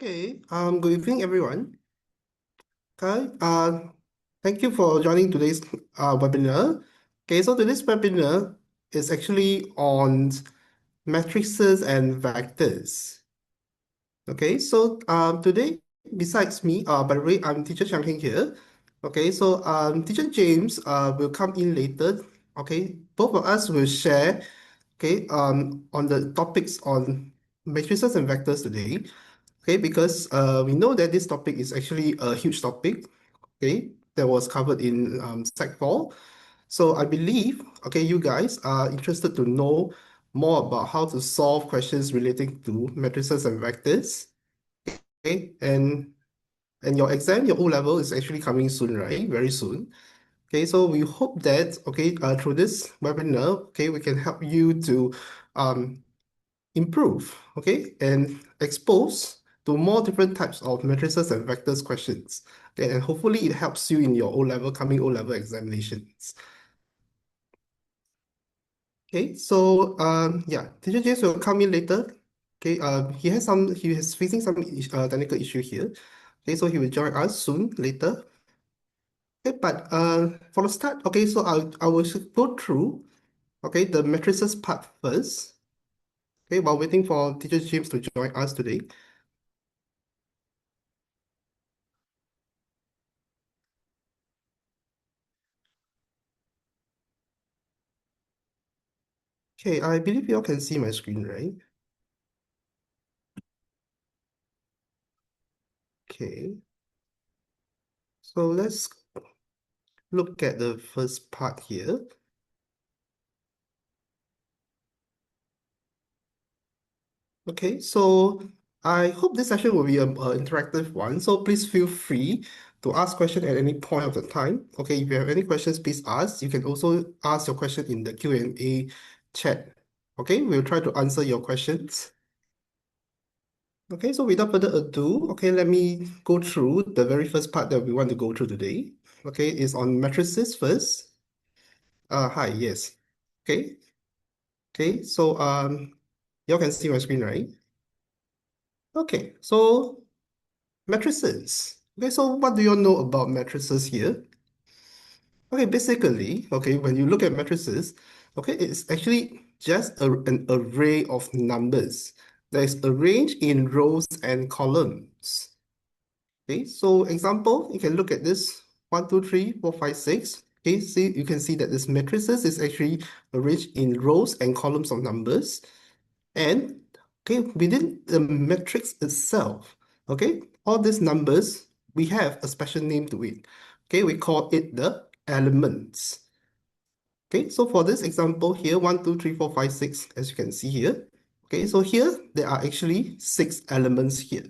Good evening, everyone. Okay, thank you for joining today's webinar. Okay, so today's webinar is actually on matrices and vectors. Okay, so today, besides me, by the way, I'm Teacher Chang Heng here. Okay, so Teacher James will come in later. Okay, both of us will share on the topics on matrices and vectors today. Okay, because we know that this topic is actually a huge topic, okay, that was covered in Sec 4. So I believe, okay, you guys are interested to know more about how to solve questions relating to matrices and vectors, okay, and your exam, your O level is actually coming soon, right? Very soon. Okay, so we hope that, okay, through this webinar, okay, we can help you to um, improve, okay, and expose to more different types of matrices and vectors questions. Okay, and hopefully it helps you in your coming O-level examinations. Okay, so yeah, Teacher James will come in later. Okay, he is facing some technical issue here. Okay, so he will join us soon later. Okay, but for the start, okay, so I will go through the matrices part first. Okay, while waiting for Teacher James to join us today. Okay, I believe you all can see my screen, right? Okay, so let's look at the first part here. Okay, so I hope this session will be an interactive one. So please feel free to ask questions at any point of the time. Okay, if you have any questions, please ask. You can also ask your question in the Q&A chat. Okay, we'll try to answer your questions. Okay, so without further ado, okay, let me go through the very first part that we want to go through today. Okay, is on matrices first. Hi, yes. Okay, okay, so y'all can see my screen, right? Okay, so matrices. Okay, so what do you all know about matrices here? Okay, basically, okay, when you look at matrices, okay, it's actually just an array of numbers that is arranged in rows and columns. Okay, so example, you can look at this 1, 2, 3, 4, 5, 6. Okay, see, you can see that this matrices is actually arranged in rows and columns of numbers. And okay, within the matrix itself, okay, all these numbers, we have a special name to it. Okay, we call it the elements. Okay, so for this example here, 1, 2, 3, 4, 5, 6, as you can see here. Okay, so here there are actually 6 elements here.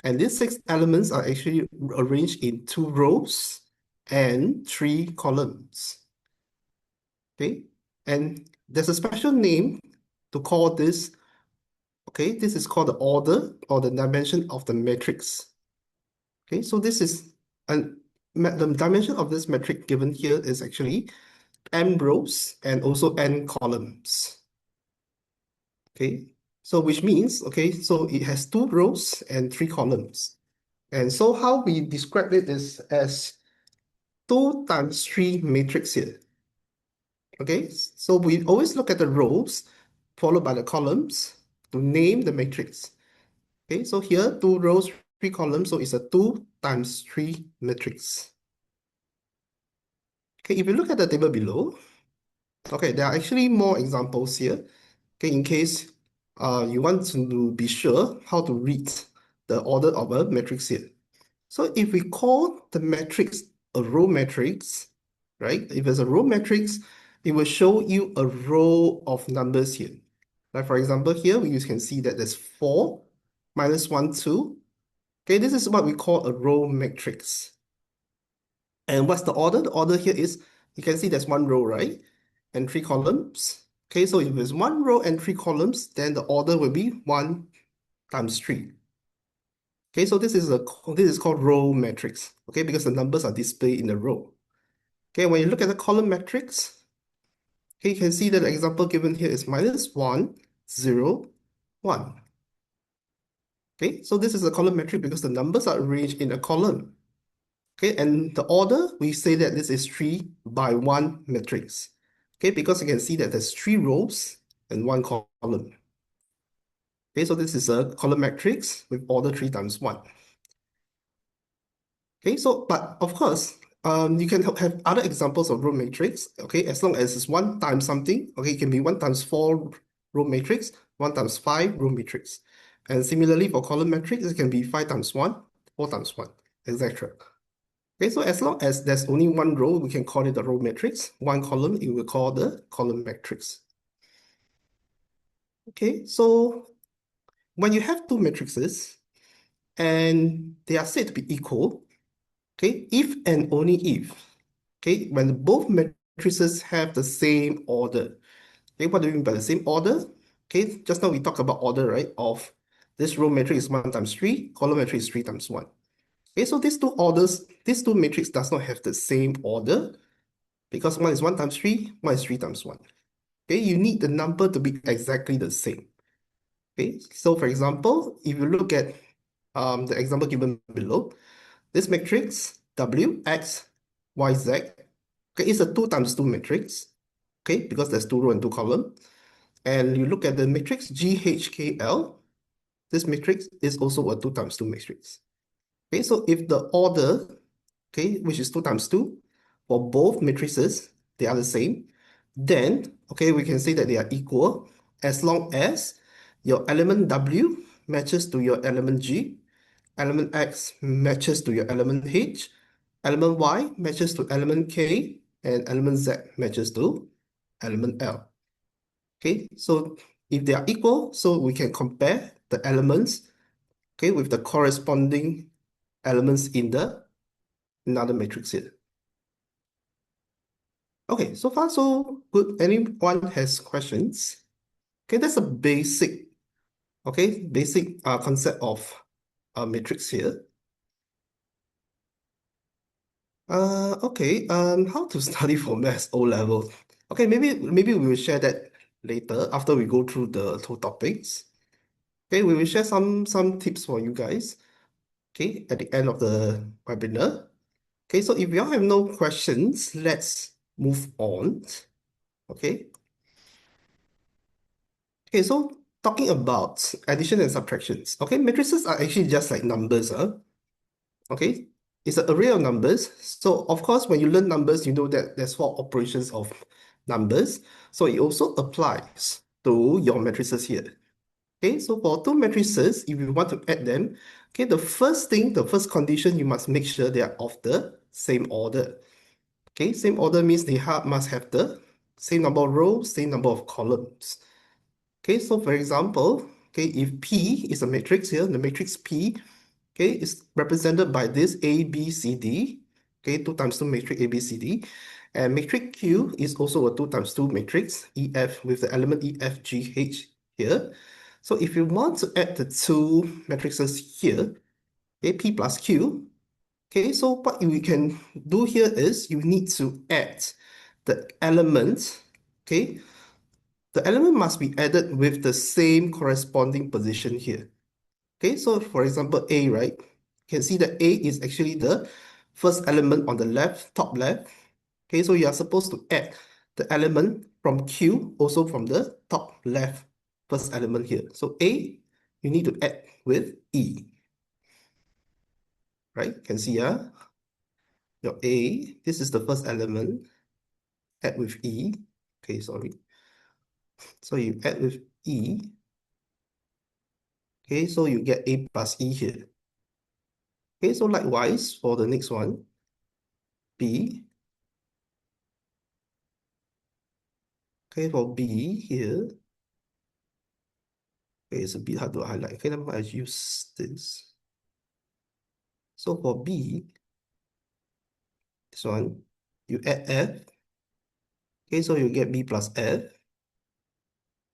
And these 6 elements are actually arranged in 2 rows and 3 columns. Okay, and there's a special name to call this. Okay, this is called the order or the dimension of the matrix. Okay, so this is the dimension of this matrix given here is actually m rows and also n columns. Okay, so which means, okay, so it has 2 rows and 3 columns. And so how we describe it is as 2 times 3 matrix here. Okay, so we always look at the rows followed by the columns to name the matrix. Okay, so here 2 rows, 3 columns, so it's a 2 times 3 matrix. Okay, if you look at the table below, okay, there are actually more examples here. Okay, in case you want to be sure how to read the order of a matrix here. So if we call the matrix a row matrix, right? If it's a row matrix, it will show you a row of numbers here. Like for example, here you can see that there's 4 minus 1, 2. Okay, this is what we call a row matrix. And what's the order? The order here is, you can see there's 1 row, right? And 3 columns. Okay, so if there's 1 row and 3 columns, then the order will be 1 times 3. Okay, so this is called row matrix. Okay, because the numbers are displayed in a row. Okay, when you look at the column matrix, okay, you can see that the example given here is minus 1, 0, 1. Okay, so this is a column matrix because the numbers are arranged in a column. Okay, and the order, we say that this is 3 by 1 matrix. Okay, because you can see that there's 3 rows and 1 column. Okay, so this is a column matrix with order 3 times 1. Okay, so, but of course, you can have other examples of row matrix, okay, as long as it's 1 times something, okay, it can be 1 times 4 row matrix, 1 times 5 row matrix. And similarly for column matrix, it can be 5 times 1, 4 times 1, etc. Okay, so as long as there's only 1 row, we can call it the row matrix. 1 column, you will call the column matrix. Okay, so when you have 2 matrices and they are said to be equal, okay, if and only if, okay, when both matrices have the same order. Okay, what do you mean by the same order? Okay, just now we talked about order, right? Of this row matrix is 1 times 3, column matrix is 3 times 1. Okay, so these two matrices does not have the same order because one is 1 times 3, one is 3 times 1. Okay, you need the number to be exactly the same. Okay, so for example, if you look at the example given below, this matrix W, X, Y, Z, okay, it's a 2 times 2 matrix, okay, because there's 2 row and 2 column. And you look at the matrix GHKL, this matrix is also a 2 times 2 matrix. Okay, so if the order, okay, which is 2 times 2, for both matrices, they are the same, then, okay, we can say that they are equal as long as your element W matches to your element G, element X matches to your element H, element Y matches to element K, and element Z matches to element L. Okay, so if they are equal, so we can compare the elements, okay, with the corresponding elements in the another matrix here. Okay, so far so good. Anyone has questions? Okay, that's a basic, okay, basic concept of a matrix here. Okay, how to study for maths O level? Okay, maybe we will share that later after we go through the two topics. Okay, we will share some tips for you guys. Okay, at the end of the webinar. Okay, so if you all have no questions, let's move on. Okay. Okay, so talking about addition and subtractions. Okay, matrices are actually just like numbers, okay? It's an array of numbers. So of course, when you learn numbers, you know that there's 4 operations of numbers. So it also applies to your matrices here. Okay, so for 2 matrices, if you want to add them, okay, the first condition, you must make sure they are of the same order. Okay, same order means they must have the same number of rows, same number of columns. Okay, so for example, okay, if P is a matrix here, the matrix P, okay, is represented by this A, B, C, D, okay, 2 times 2 matrix A, B, C, D. And matrix Q is also a 2 times 2 matrix, EF, with the element E, F, G, H here. So if you want to add the 2 matrices here, okay, P plus Q, okay, so what we can do here is you need to add the element, okay, the element must be added with the same corresponding position here. Okay, so for example, A, right? You can see that A is actually the first element on the left, top left. Okay, so you are supposed to add the element from Q, also from the top left, first element here. So A, you need to add with E, right? You can see, your A, this is the first element, add with E. Okay, sorry. So you add with E. Okay, so you get A plus E here. Okay, so likewise for the next one, B. Okay, for B here, okay, it's a bit hard to highlight. Okay, let me use this. So for B, this one, you add F. Okay, so you get B plus F,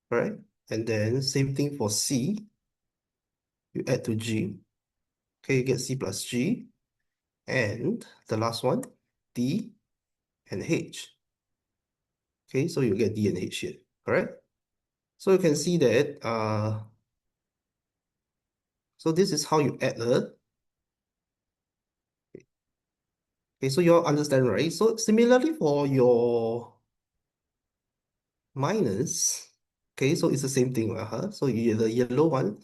right? And then same thing for C, you add to G. Okay, you get C plus G. And the last one, D and H. Okay, so you get D and H here, correct? So you can see that So this is how you add a. Okay, so you all understand, right? So similarly for your minus, okay, so it's the same thing, So the yellow one,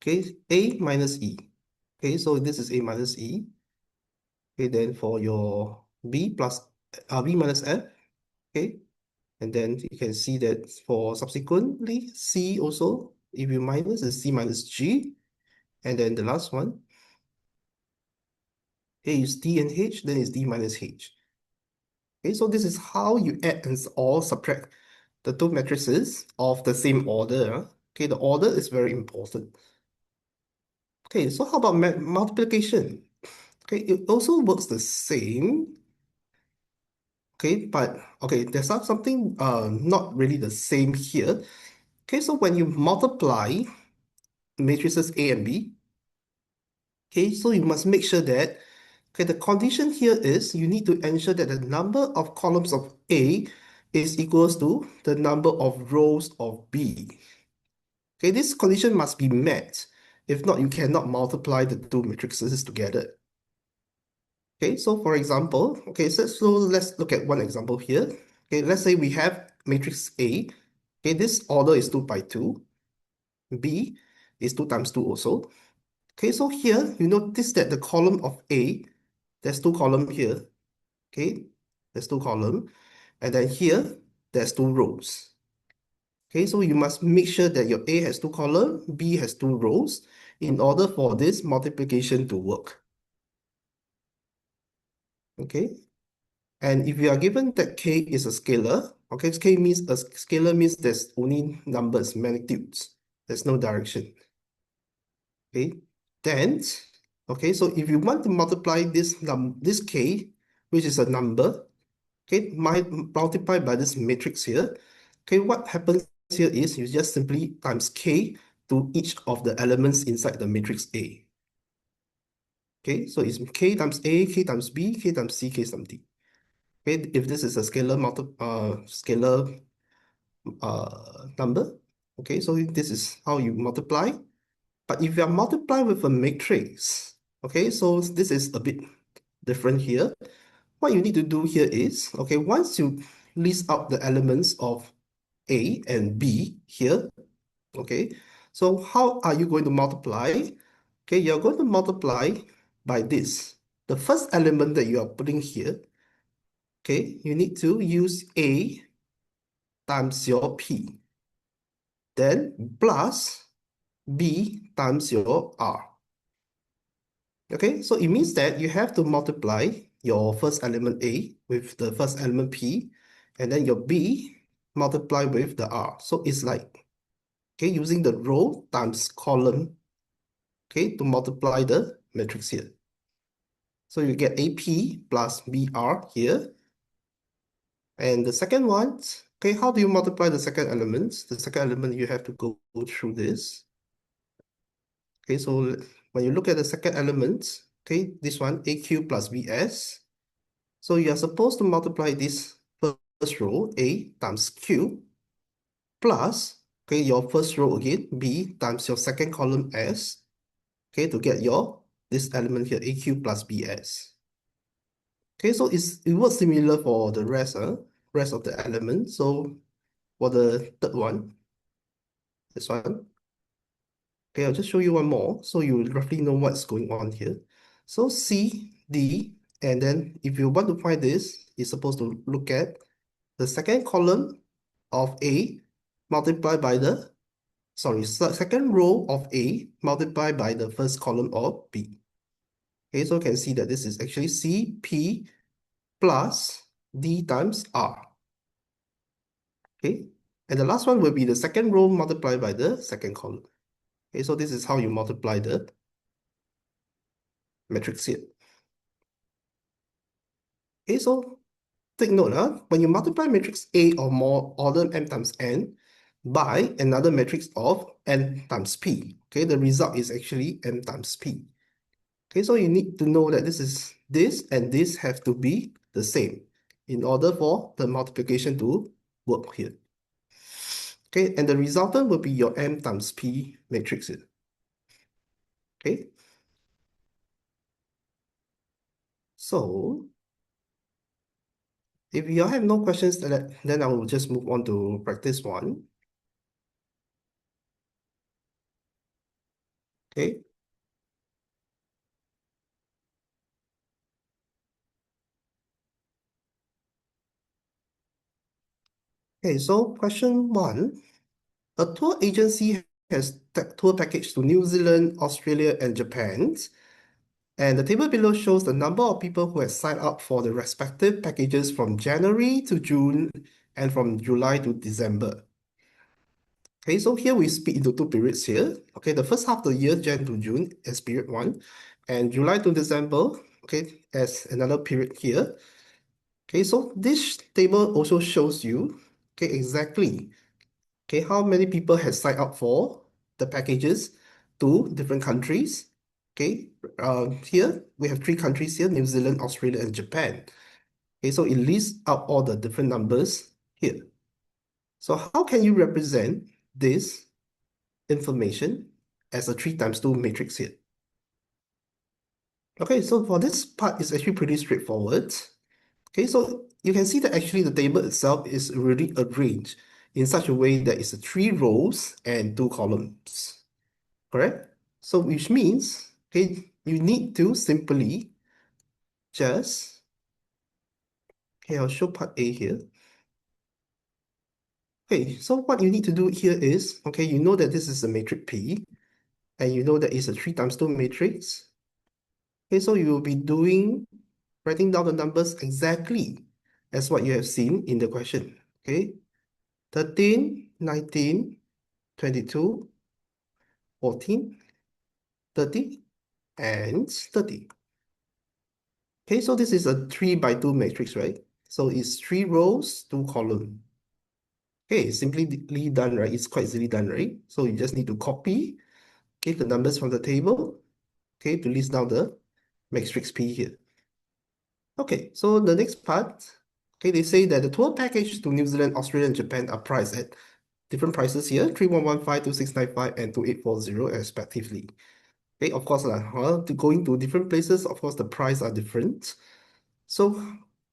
okay, A minus E. Okay, so this is A minus E. Okay, then for your B minus F, okay, and then you can see that for subsequently C also, if you minus is C minus G, and then the last one, okay, is D and H, then it's D minus H. Okay, so this is how you add and or subtract the two matrices of the same order. Okay, the order is very important. Okay, so how about multiplication? Okay, it also works the same. Okay, but okay, there's something not really the same here. Okay, so when you multiply matrices A and B, okay, so you must make sure that okay, the condition here is you need to ensure that the number of columns of A is equals to the number of rows of B. Okay, this condition must be met. If not, you cannot multiply the two matrices together. Okay, so for example, okay, so let's look at one example here. Okay, let's say we have matrix A. Okay, this order is 2 by 2. B is 2 times 2 also. Okay, so here you notice that the column of A, there's two columns here. Okay, there's two columns. And then here, there's two rows. Okay, so you must make sure that your A has two columns, B has two rows, in order for this multiplication to work. Okay, and if you are given that K is a scalar, okay, K means a scalar means there's only numbers, magnitudes. There's no direction. Okay, then, okay, so if you want to multiply this K, which is a number, okay, multiply by this matrix here. Okay, what happens here is you just simply times K to each of the elements inside the matrix A. Okay, so it's K times A, K times B, K times C, K times D. Okay, if this is a scalar number, okay, so this is how you multiply. But if you are multiply with a matrix, okay, so this is a bit different here. What you need to do here is, okay, once you list out the elements of A and B here, okay, so how are you going to multiply? Okay, you're going to multiply by this. The first element that you are putting here, okay, you need to use A times your P, then plus B times your R. Okay, so it means that you have to multiply your first element A with the first element P, and then your B multiply with the R. So it's like, okay, using the row times column, okay, to multiply the matrix here. So you get AP plus BR here. And the second one, okay, how do you multiply the second element? The second element, you have to go through this. Okay, so when you look at the second element, okay, this one, AQ plus BS. So you are supposed to multiply this first row, A times Q, plus, okay, your first row again, B times your second column S, okay, to get your, this element here, AQ plus BS. Okay, so it works similar for the rest of the elements. So for the third one, this one, okay, I'll just show you one more so you roughly know what's going on here. So C, D, and then if you want to find this, you're supposed to look at the second column of A multiplied by the, sorry, second row of A multiplied by the first column of B. Okay, so you can see that this is actually CP plus D times R. Okay, and the last one will be the second row multiplied by the second column. Okay, so this is how you multiply the matrix here. Okay, so take note, when you multiply matrix A or more order m times n by another matrix of n times p, okay, the result is actually m times p. Okay, so you need to know that this and this have to be the same in order for the multiplication to work here. Okay, and the resultant will be your m times p matrix here. Okay, so if you have no questions, then I will just move on to practice one. Okay, okay, so question one. A tour agency has tour package to New Zealand, Australia, and Japan. And the table below shows the number of people who have signed up for the respective packages from January to June and from July to December. Okay, so here we split into two periods here. Okay, the first half of the year, Jan to June, as period one, and July to December, okay, as another period here. Okay, so this table also shows you, okay, exactly, okay, how many people have signed up for the packages to different countries. Okay, here we have three countries here, New Zealand, Australia, and Japan. Okay, so it lists out all the different numbers here. So how can you represent this information as a 3 times 2 matrix here? Okay, so for this part, it's actually pretty straightforward. Okay, so you can see that actually the table itself is really arranged in such a way that it's a 3 rows and 2 columns, correct? So which means, okay, you need to simply just, okay, I'll show part A here. Okay, so what you need to do here is, okay, you know that this is a matrix P, and you know that it's a 3 times 2 matrix. Okay, so you will be writing down the numbers exactly as what you have seen in the question. Okay, 13, 19, 22, 14, 30, and 30. Okay, so this is a 3 by 2 matrix, right? So it's 3 rows, 2 columns. Okay, simply done, right? It's quite easily done, right? So you just need to copy, okay, the numbers from the table, okay, to list down the matrix P here. Okay, so the next part, okay, they say that the tour package to New Zealand, Australia, and Japan are priced at different prices here, 3115, 2695, and 2840 respectively. Okay, of course, to going to different places, of course, the price are different. So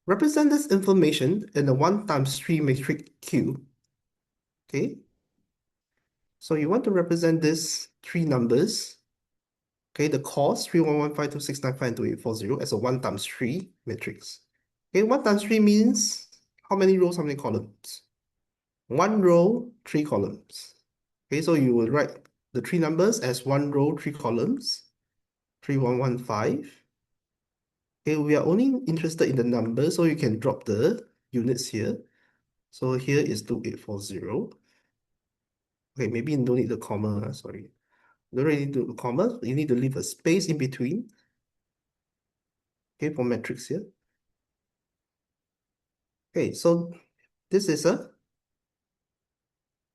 represent this information in a 1 times 3 matrix Q. Okay, so you want to represent these three numbers, okay, the cost 31152695 and 2840 as a 1 times 3 matrix. Okay, 1 times 3 means how many rows, how many columns? 1 row, 3 columns. Okay, so you will write the three numbers as 1 row, 3 columns, 3115. Okay, we are only interested in the numbers, so you can drop the units here. So here is 2840. Okay, maybe you don't need the comma, sorry. You don't really need the comma, you need to leave a space in between. Okay, for matrix here. Okay, so this is a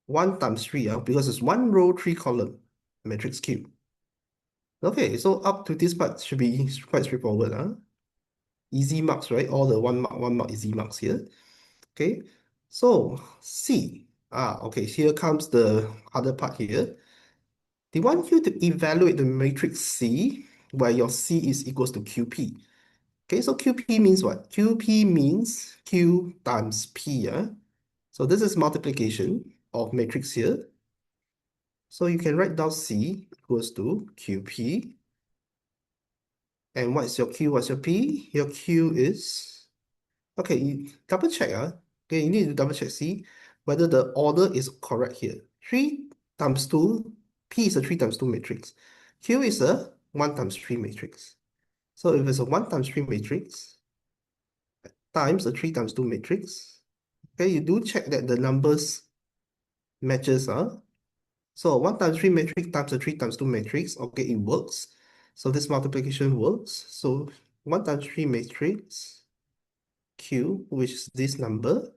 1 times 3, because it's 1 row, 3 column matrix Q. Okay, so up to this part should be quite straightforward. Easy marks, right? All the one mark easy marks here. Okay, so C. Okay, here comes the other part here. They want you to evaluate the matrix C where your C is equals to QP. Okay, so QP means what? QP means Q times P. So this is multiplication of matrix here. So you can write down C equals to QP. And what's your Q? What's your P? Your Q is, okay, you double check. Okay, you need to double check, see whether the order is correct here. 3 times 2, P is a 3 times 2 matrix. Q is a 1 times 3 matrix. So if it's a 1 times 3 matrix times a 3 times 2 matrix, okay, you do check that the numbers matches. So 1 times 3 matrix times a 3 times 2 matrix, okay, it works. So this multiplication works. So 1 times 3 matrix Q, which is this number,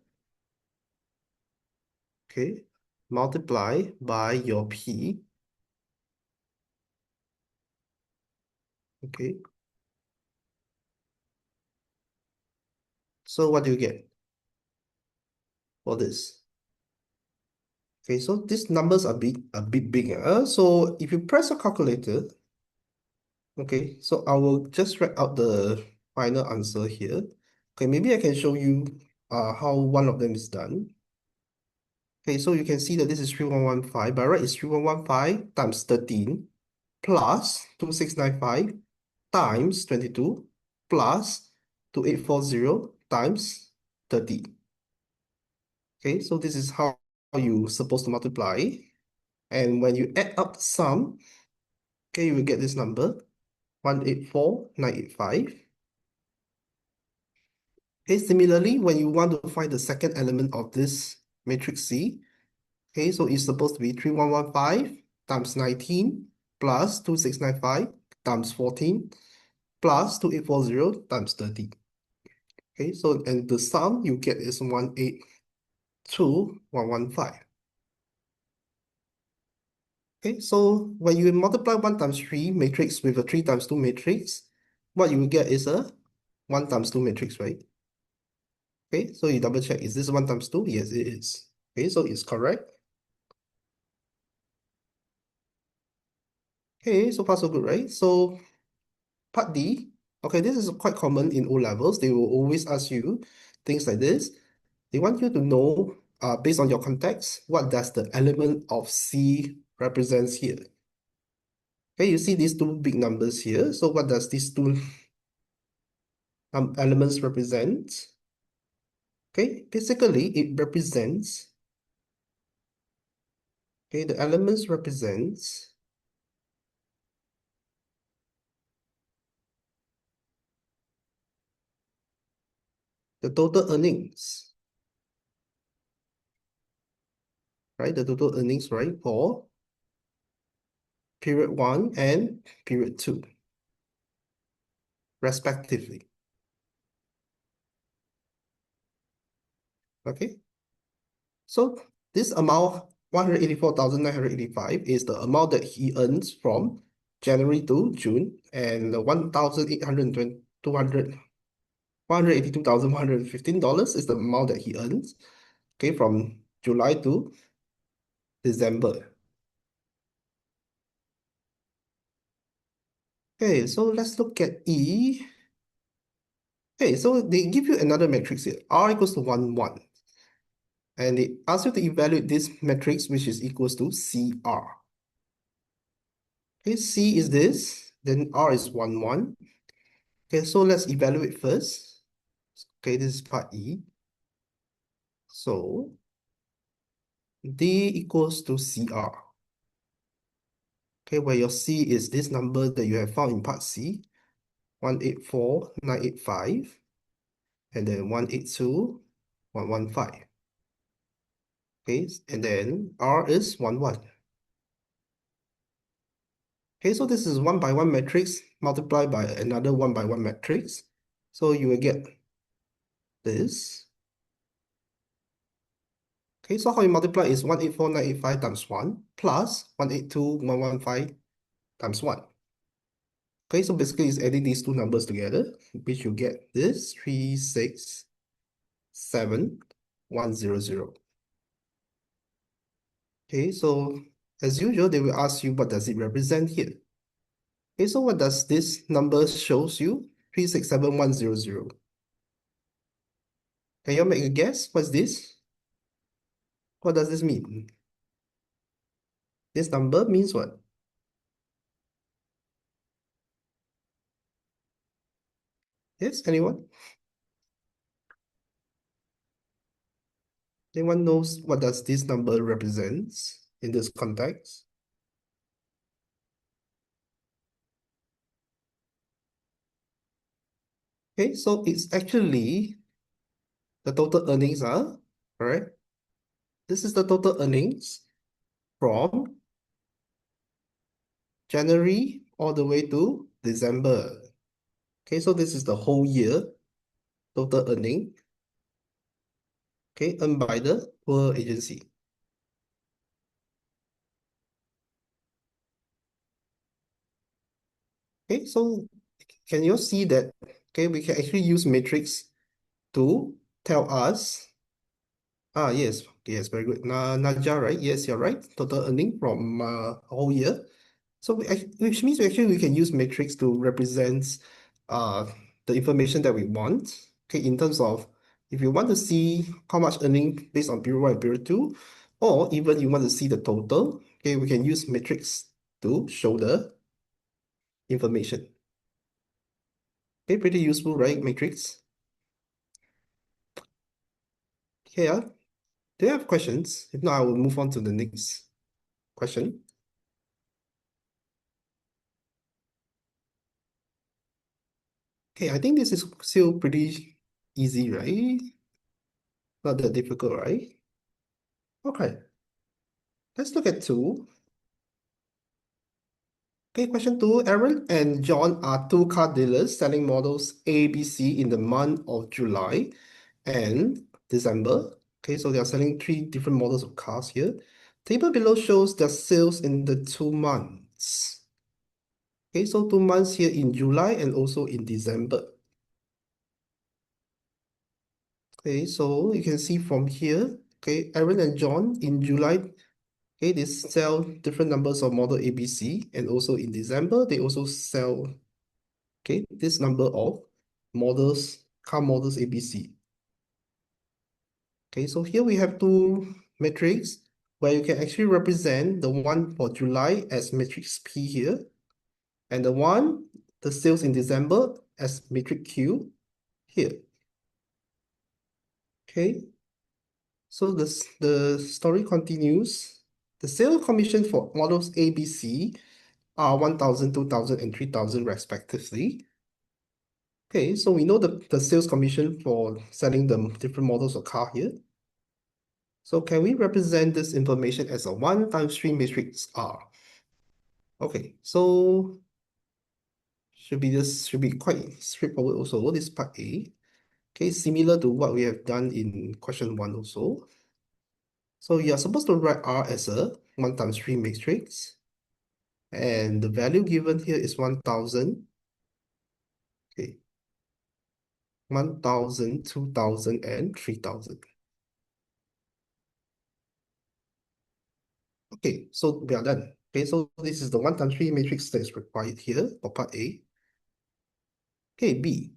okay, multiply by your P, okay. So what do you get for this? Okay, so these numbers are a bit big. So if you press a calculator, Okay, so I will just write out the final answer here. Okay, maybe I can show you how one of them is done. Okay, so you can see that this is 3115. By right, it's 3115 times 13 plus 2695 times 22 plus 2840 times 30. Okay, so this is how you supposed to multiply. And when you add up the sum, okay, you will get this number, 184985. Okay, similarly, when you want to find the second element of this matrix C, okay, so it's supposed to be 3115 times 19 plus 2695 times 14 plus 2840 times 30. Okay, so and the sum you get is 182115. Okay, so when you multiply 1 times 3 matrix with a 3 times 2 matrix, what you will get is a 1 times 2 matrix, right? Okay, so you double check, is this 1 times 2? Yes, it is. Okay, so it's correct. Okay, so far so good, right? So part D, okay, this is quite common in O levels. They will always ask you things like this. They want you to know, based on your context, what does the element of C represents here? Okay, you see these two big numbers here. So what does these two elements represent? Okay, basically it represents, okay, the elements represents the total earnings, right? The total earnings, right, for period 1 and period 2, respectively. Okay, so this amount, 184,985, is the amount that he earns from January to June, and the 1,820, 200, $182,115 is the amount that he earns, okay, from July to December. Okay, so let's look at E. Okay, so they give you another matrix here, R equals to 1, 1. And they ask you to evaluate this matrix, which is equals to CR. Okay, C is this, then R is 1, 1. Okay, so let's evaluate first. Okay, this is part E. So D equals to CR. Okay, where your C is this number that you have found in part C, 184,985, and then 182,115. Okay, and then R is 1, 1. Okay, so this is 1 by 1 matrix multiplied by another 1 by 1 matrix. So you will get this. Okay, so how you multiply is 184,985 times 1 plus 182,115 times 1. Okay, so basically it's adding these two numbers together, which you get this 367,100. Okay, so as usual, they will ask you what does it represent here. Okay, so what does this number shows you? 367,100. Can you make a guess? What's this? What does this mean? This number means what? Yes, anyone? Anyone knows what does this number represents in this context? Okay, so it's actually the total earnings are, correct? This is the total earnings from January all the way to December. Okay, so this is the whole year total earning, okay, earned by the tour agency. Okay, so can you see that, okay, we can actually use matrix to tell us, yes, very good. Naja, right? Yes, you're right. Total earning from whole year. So which means we can use matrix to represent uh, the information that we want. Okay, in terms of if you want to see how much earning based on period 1 and period 2, or even you want to see the total, okay, we can use matrix to show the information. Okay, pretty useful, right? Matrix. Okay, do you have questions? If not, I will move on to the next question. Okay, I think this is still pretty easy, right? Not that difficult, right? Okay, let's look at two. Okay, question two. Aaron and John are two car dealers selling models A, B, C in the month of July and December. Okay, so they are selling three different models of cars here. Table below shows their sales in the 2 months. Okay, so 2 months here in July and also in December. Okay, so you can see from here, okay, Aaron and John in July, okay, they sell different numbers of model ABC, and also in December, they also sell, okay, this number of car models ABC. Okay, so here we have two matrix where you can actually represent the one for July as matrix P here, and the sales in December as matrix Q here. Okay, so the story continues. The sale commission for models A, B, C are 1,000, 2,000, and 3,000 respectively. Okay, so we know the sales commission for selling the different models of car here. So can we represent this information as a 1 times 3 matrix R? Okay, so should be quite straightforward also. This part A. Okay, similar to what we have done in question 1 also. So you are supposed to write R as a 1 times 3 matrix. And the value given here is 1,000. Okay, 1,000, 2,000, and 3,000. Okay, so we are done. Okay, so this is the 1 times 3 matrix that is required here for part A. Okay, B.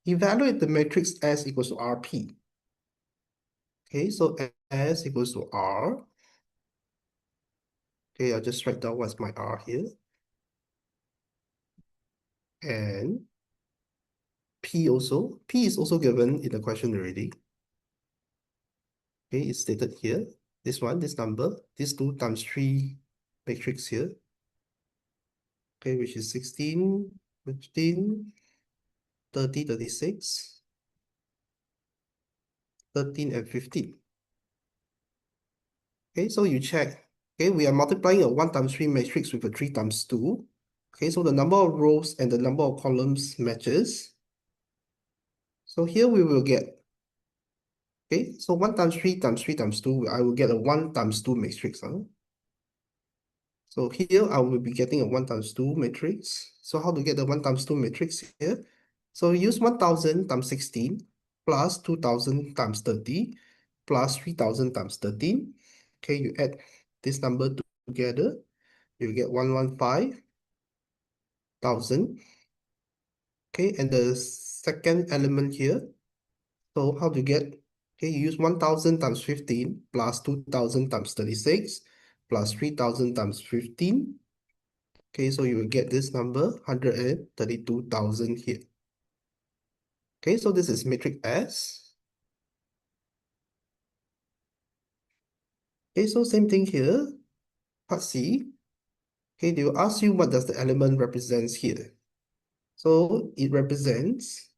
Evaluate the matrix S equals to RP. Okay, so S equals to R. Okay, I'll just write down what's my R here. And P also. P is also given in the question already. Okay, it's stated here. This number, this 2 times 3 matrix here. Okay, which is 16, 15, 30, 36, 13, and 15. Okay, so you check. Okay, we are multiplying a 1 times 3 matrix with a 3 times 2. Okay, so the number of rows and the number of columns matches. So here we will get, okay, so 1 times 3 times 3 times 2, I will get a 1 times 2 matrix. So here I will be getting a 1 times 2 matrix. So how to get the 1 times 2 matrix here? So use 1,000 times 16 plus 2,000 times 30 plus 3,000 times 13. Okay, you add this number together, you get 115,000. Okay, and the second element here, so how to get, okay, you use 1,000 times 15 plus 2,000 times 36 plus 3,000 times 15. Okay, so you will get this number, 132,000 here. Okay, so this is matrix S. Okay, so same thing here, part C. Okay, they will ask you what does the element represents here. So it represents,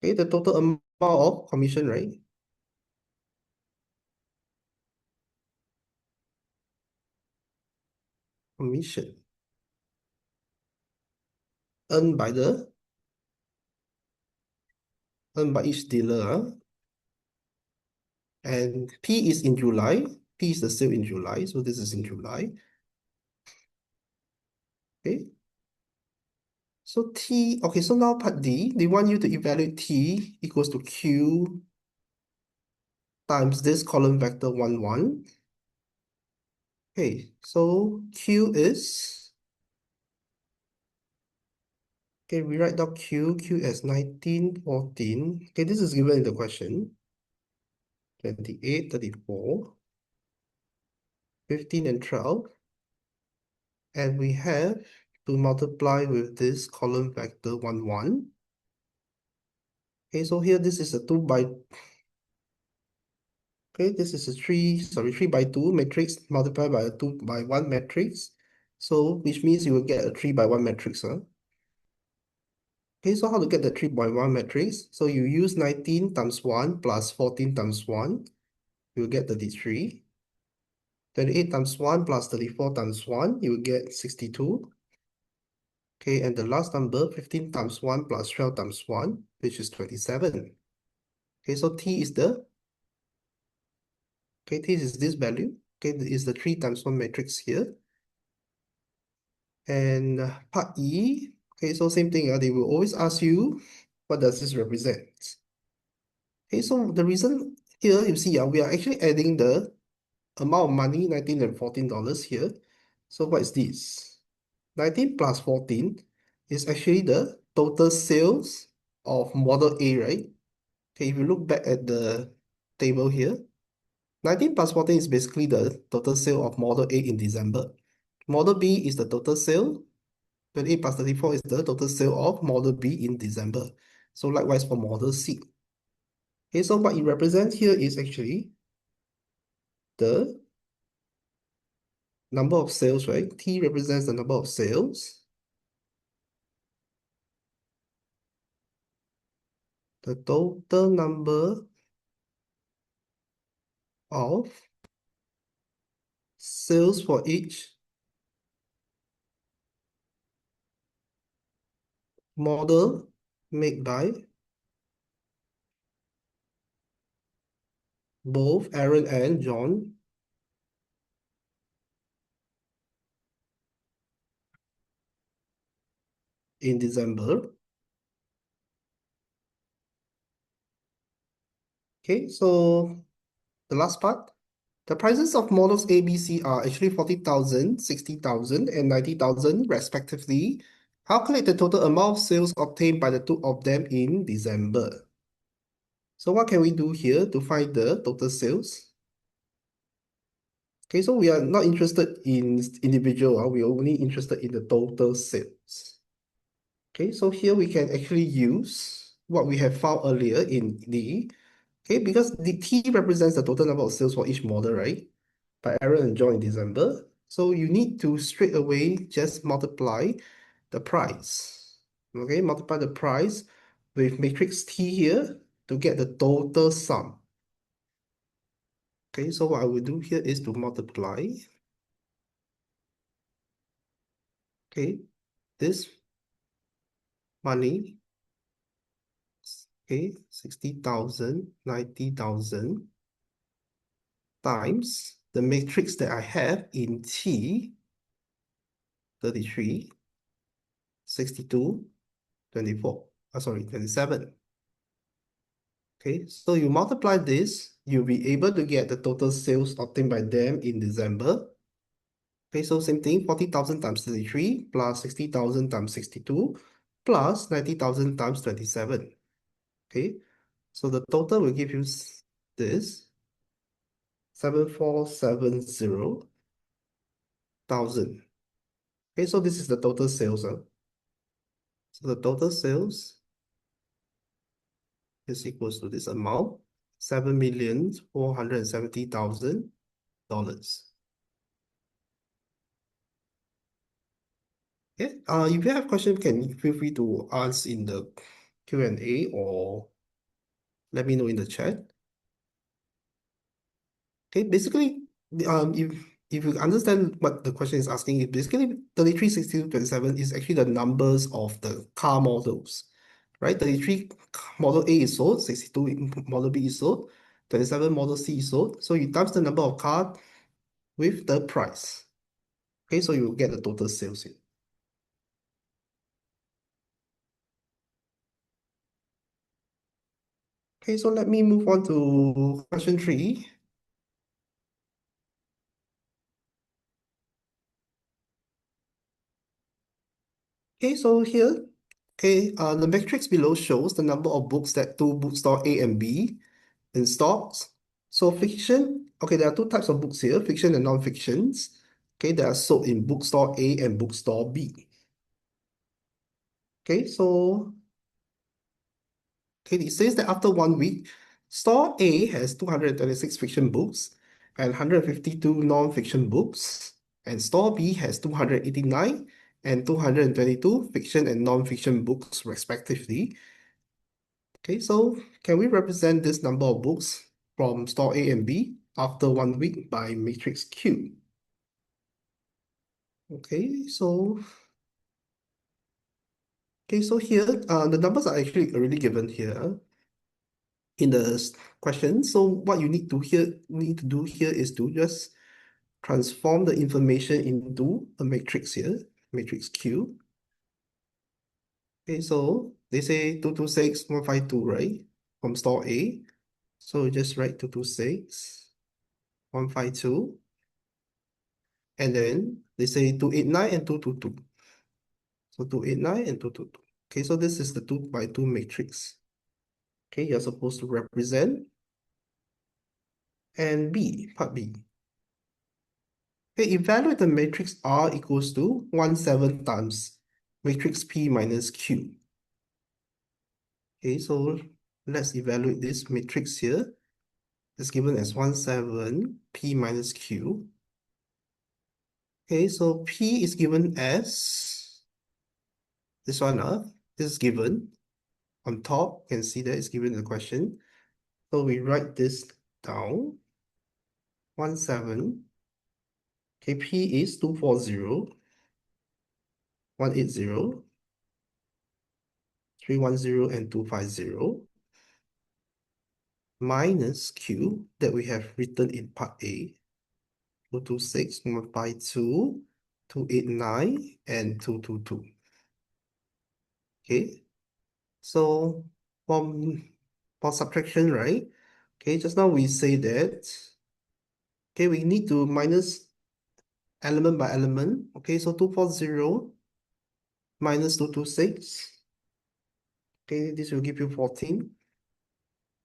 okay, the total amount of commission, right? Commission earned by each dealer. And P is in July. P is the sale in July. So this is in July. Okay. So T, okay, so now part D, they want you to evaluate T equals to Q times this column vector 1, 1. Okay, so Q is, okay, we write down Q as 19, 14. Okay, this is given in the question. 28, 34, 15, and 12. And we have to multiply with this column vector 1, 1. Okay, so here this is a 2 by, okay, this is a 3 by 2 matrix multiplied by a 2 by 1 matrix. So, which means you will get a 3 by 1 matrix, huh? Okay, so how to get the 3 by 1 matrix? So you use 19 times 1 plus 14 times 1, you'll get 33. 28 times 1 plus 34 times 1, you will get 62. Okay, and the last number, 15 times 1 plus 12 times 1, which is 27. Okay, so T is the, okay, T is this value. Okay, is the 3 times 1 matrix here. And part E, okay, so same thing, they will always ask you, what does this represent? Okay, so the reason here, you see, we are actually adding the amount of money, $19 and $14 here. So what is this? 19 plus 14 is actually the total sales of model A, right? Okay, if you look back at the table here, 19 plus 14 is basically the total sale of model A in December. Model B is the total sale. 28 plus 34 is the total sale of model B in December. So likewise for model C. Okay, so what it represents here is actually the number of sales, right? T represents the number of sales. The total number of sales for each model made by both Aaron and John in December. Okay, so the last part. The prices of models A, B, C are actually 40,000, 60,000, and 90,000 respectively. Calculate the total amount of sales obtained by the two of them in December. So what can we do here to find the total sales? Okay, so we are not interested in individual, we are only interested in the total sales. Okay, so here we can actually use what we have found earlier in D. Okay, because the T represents the total number of sales for each model, right? By Aaron and John in December. So you need to straight away just multiply the price. Okay, multiply the price with matrix T here to get the total sum. Okay, so what I will do here is to multiply. Okay, this money, okay, 60,000, 90,000 times the matrix that I have in T, 33, 62, 24. Sorry, 27. Okay, so you multiply this, you'll be able to get the total sales obtained by them in December. Okay, so same thing, 40,000 times 33 plus 60,000 times 62 plus 90,000 times 27. Okay, so the total will give you this 7,470,000. Okay, so this is the total sales. So the total sales is equals to this amount, $7,470,000. Yeah, if you have questions, can you feel free to ask in the Q&A or let me know in the chat. Okay, basically, if you understand what the question is asking, it basically 33, 62, 27 is actually the numbers of the car models, right? 33 model A is sold, 62 model B is sold, 27 model C is sold. So you times the number of cars with the price. Okay, so you get the total sales here. Okay, so let me move on to question 3. Okay, so here, okay, the matrix below shows the number of books that two bookstore A and B in stocks. So fiction, okay, there are two types of books here, fiction and non-fictions. Okay, they are sold in bookstore A and bookstore B. Okay, so okay, it says that after 1 week, store A has 236 fiction books and 152 non-fiction books, and store B has 289 and 222 fiction and non-fiction books respectively. Okay, so can we represent this number of books from store A and B after 1 week by matrix Q? Okay, so here the numbers are actually already given here in the question. So what you need to do here is to just transform the information into a matrix here, matrix Q. Okay, so they say 226, 152, right? From store A. So just write 226, 152. And then they say 289 and 222. So 289 and 222. Okay, so this is the 2 by 2 matrix. Okay, you're supposed to represent. And B, part B. Okay, evaluate the matrix R equals to 1, 7 times matrix P minus Q. Okay, so let's evaluate this matrix here. It's given as 1, 7 P minus Q. Okay, so P is given as this one. This is given on top. You can see that it's given in the question. So we write this down. 1, 7. Okay, P is 240, 180, 310, and 250 minus Q that we have written in part A. 226, 152, 289, and 222. Okay, so for subtraction, right? Okay, just now we say that, okay, we need to minus element by element. Okay, so 240 minus 226. Okay, this will give you 14.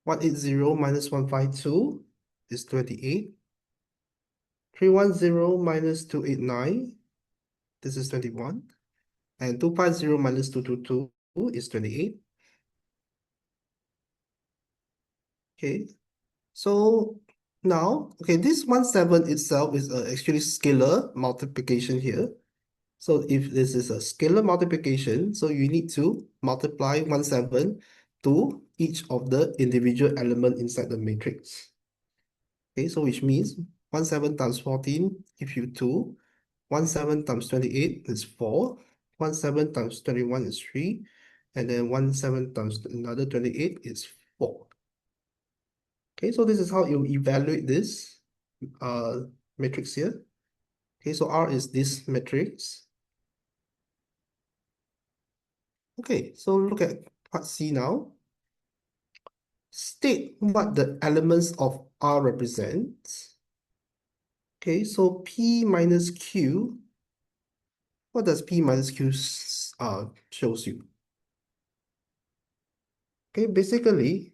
180 minus 152 is 28. 310 minus 289, this is 21. And 250 minus 222 is 28. Okay, so now, okay, this 1, 7 itself is actually scalar multiplication here. So if this is a scalar multiplication, so you need to multiply 1, 7 to each of the individual element inside the matrix. Okay, so which means 1, 7 times 14 give you 2. 1, 7 times 28 is 4. 1, 7 times 21 is 3. And then 1, 7 times another 28 is 4. Okay, so this is how you evaluate this matrix here. Okay, so R is this matrix. Okay, so look at part C now. State what the elements of R represent. Okay, so P minus Q. What does P minus Q shows you? Okay, basically,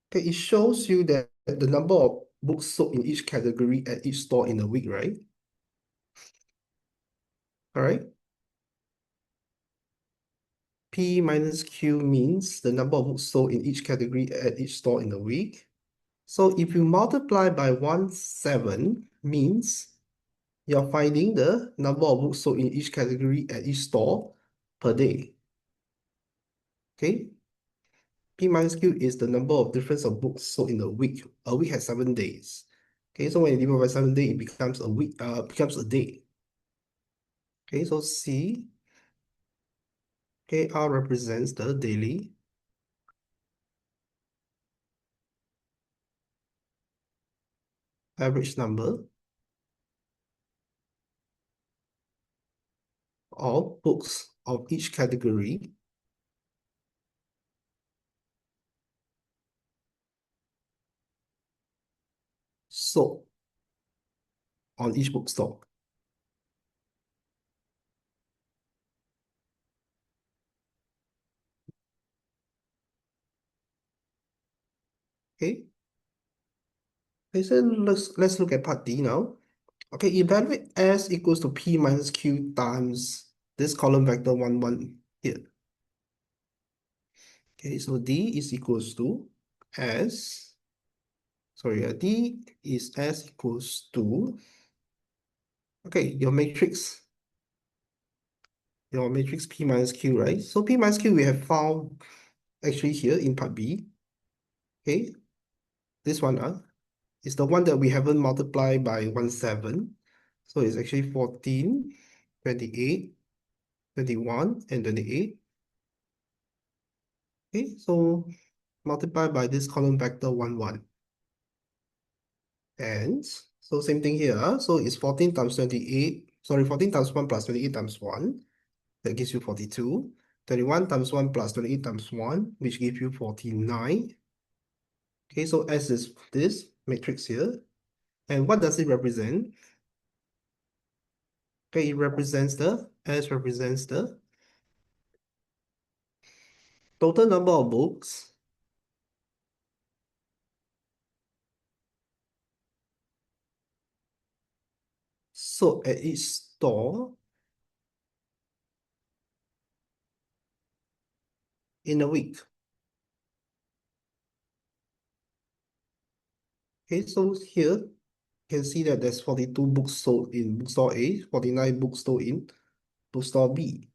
okay, it shows you that the number of books sold in each category at each store in a week, right? All right. P minus Q means the number of books sold in each category at each store in a week. So if you multiply by 1, 7 means you're finding the number of books sold in each category at each store per day. Okay? P minus Q is the number of difference of books sold in a week. A week has 7 days. Okay, so when you divide by 7 days, it becomes a week, becomes a day. Okay, so C, okay, R represents the daily average number of books of each category sold on each bookstore. Okay. Okay, so let's look at part D now. Okay, evaluate S equals to P minus Q times this column vector 1, 1 here. Okay, so D is equals to S, D is S equals to, okay, your matrix P minus Q, right? So P minus Q we have found actually here in part B. Okay, this one is the one that we haven't multiplied by 1, 7. So it's actually 14, 28, 21, and 28. Okay, so multiply by this column vector 1, 1. And so same thing here. So it's 14 times 28. Sorry, 14 times 1 plus 28 times 1. That gives you 42. 21 times 1 plus 28 times 1, which gives you 49. Okay, so S is this matrix here. And what does it represent? Okay, S represents the total number of books sold at each store in a week. Okay, so here you can see that there's 42 books sold in bookstore A, 49 books sold in bookstore B.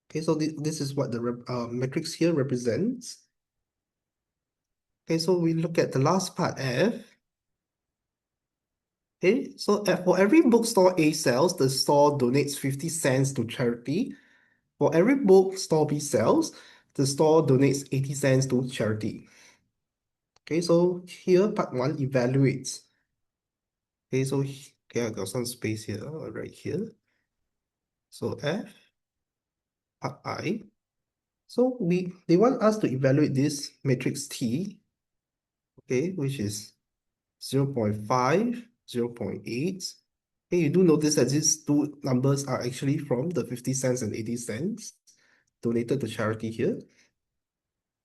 Okay, so this is what the matrix here represents. Okay, so we look at the last part F. Okay, so for every bookstore A sells, the store donates 50 cents to charity. For every bookstore B sells, the store donates 80 cents to charity. Okay, so here part 1 evaluates. Okay, so okay, I got some space here, right here. So F, part I. So they want us to evaluate this matrix T, okay, which is 0 0.5, 0 0.8. Okay, you do notice that these two numbers are actually from the 50 cents and 80 cents donated to charity here.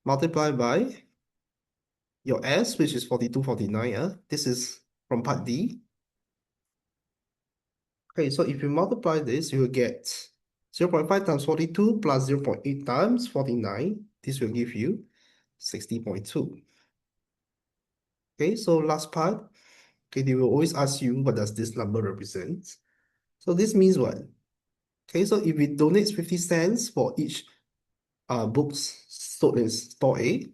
Multiply by your S, which is 42, 49. This is from part D. Okay, so if you multiply this, you will get 0 0.5 times 42 plus 0 0.8 times 49. This will give you 60.2. Okay, so last part. Okay, they will always ask you what does this number represent. So this means what? Okay, so if it donates 50 cents for each books sold in store A,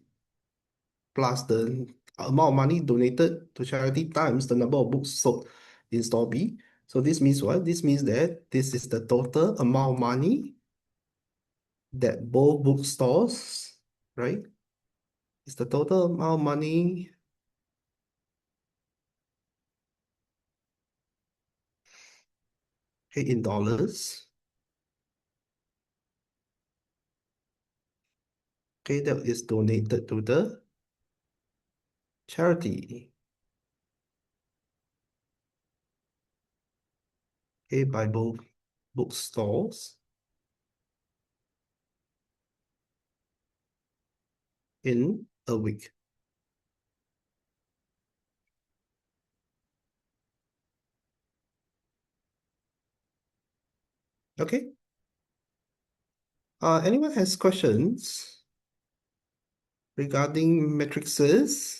plus the amount of money donated to charity times the number of books sold in store B. So this means what? This means that this is the total amount of money that both bookstores, right? It's the total amount of money okay, in dollars. Okay, that is donated to the charity. Okay, by both bookstores in a week. Okay. Anyone has questions regarding matrices?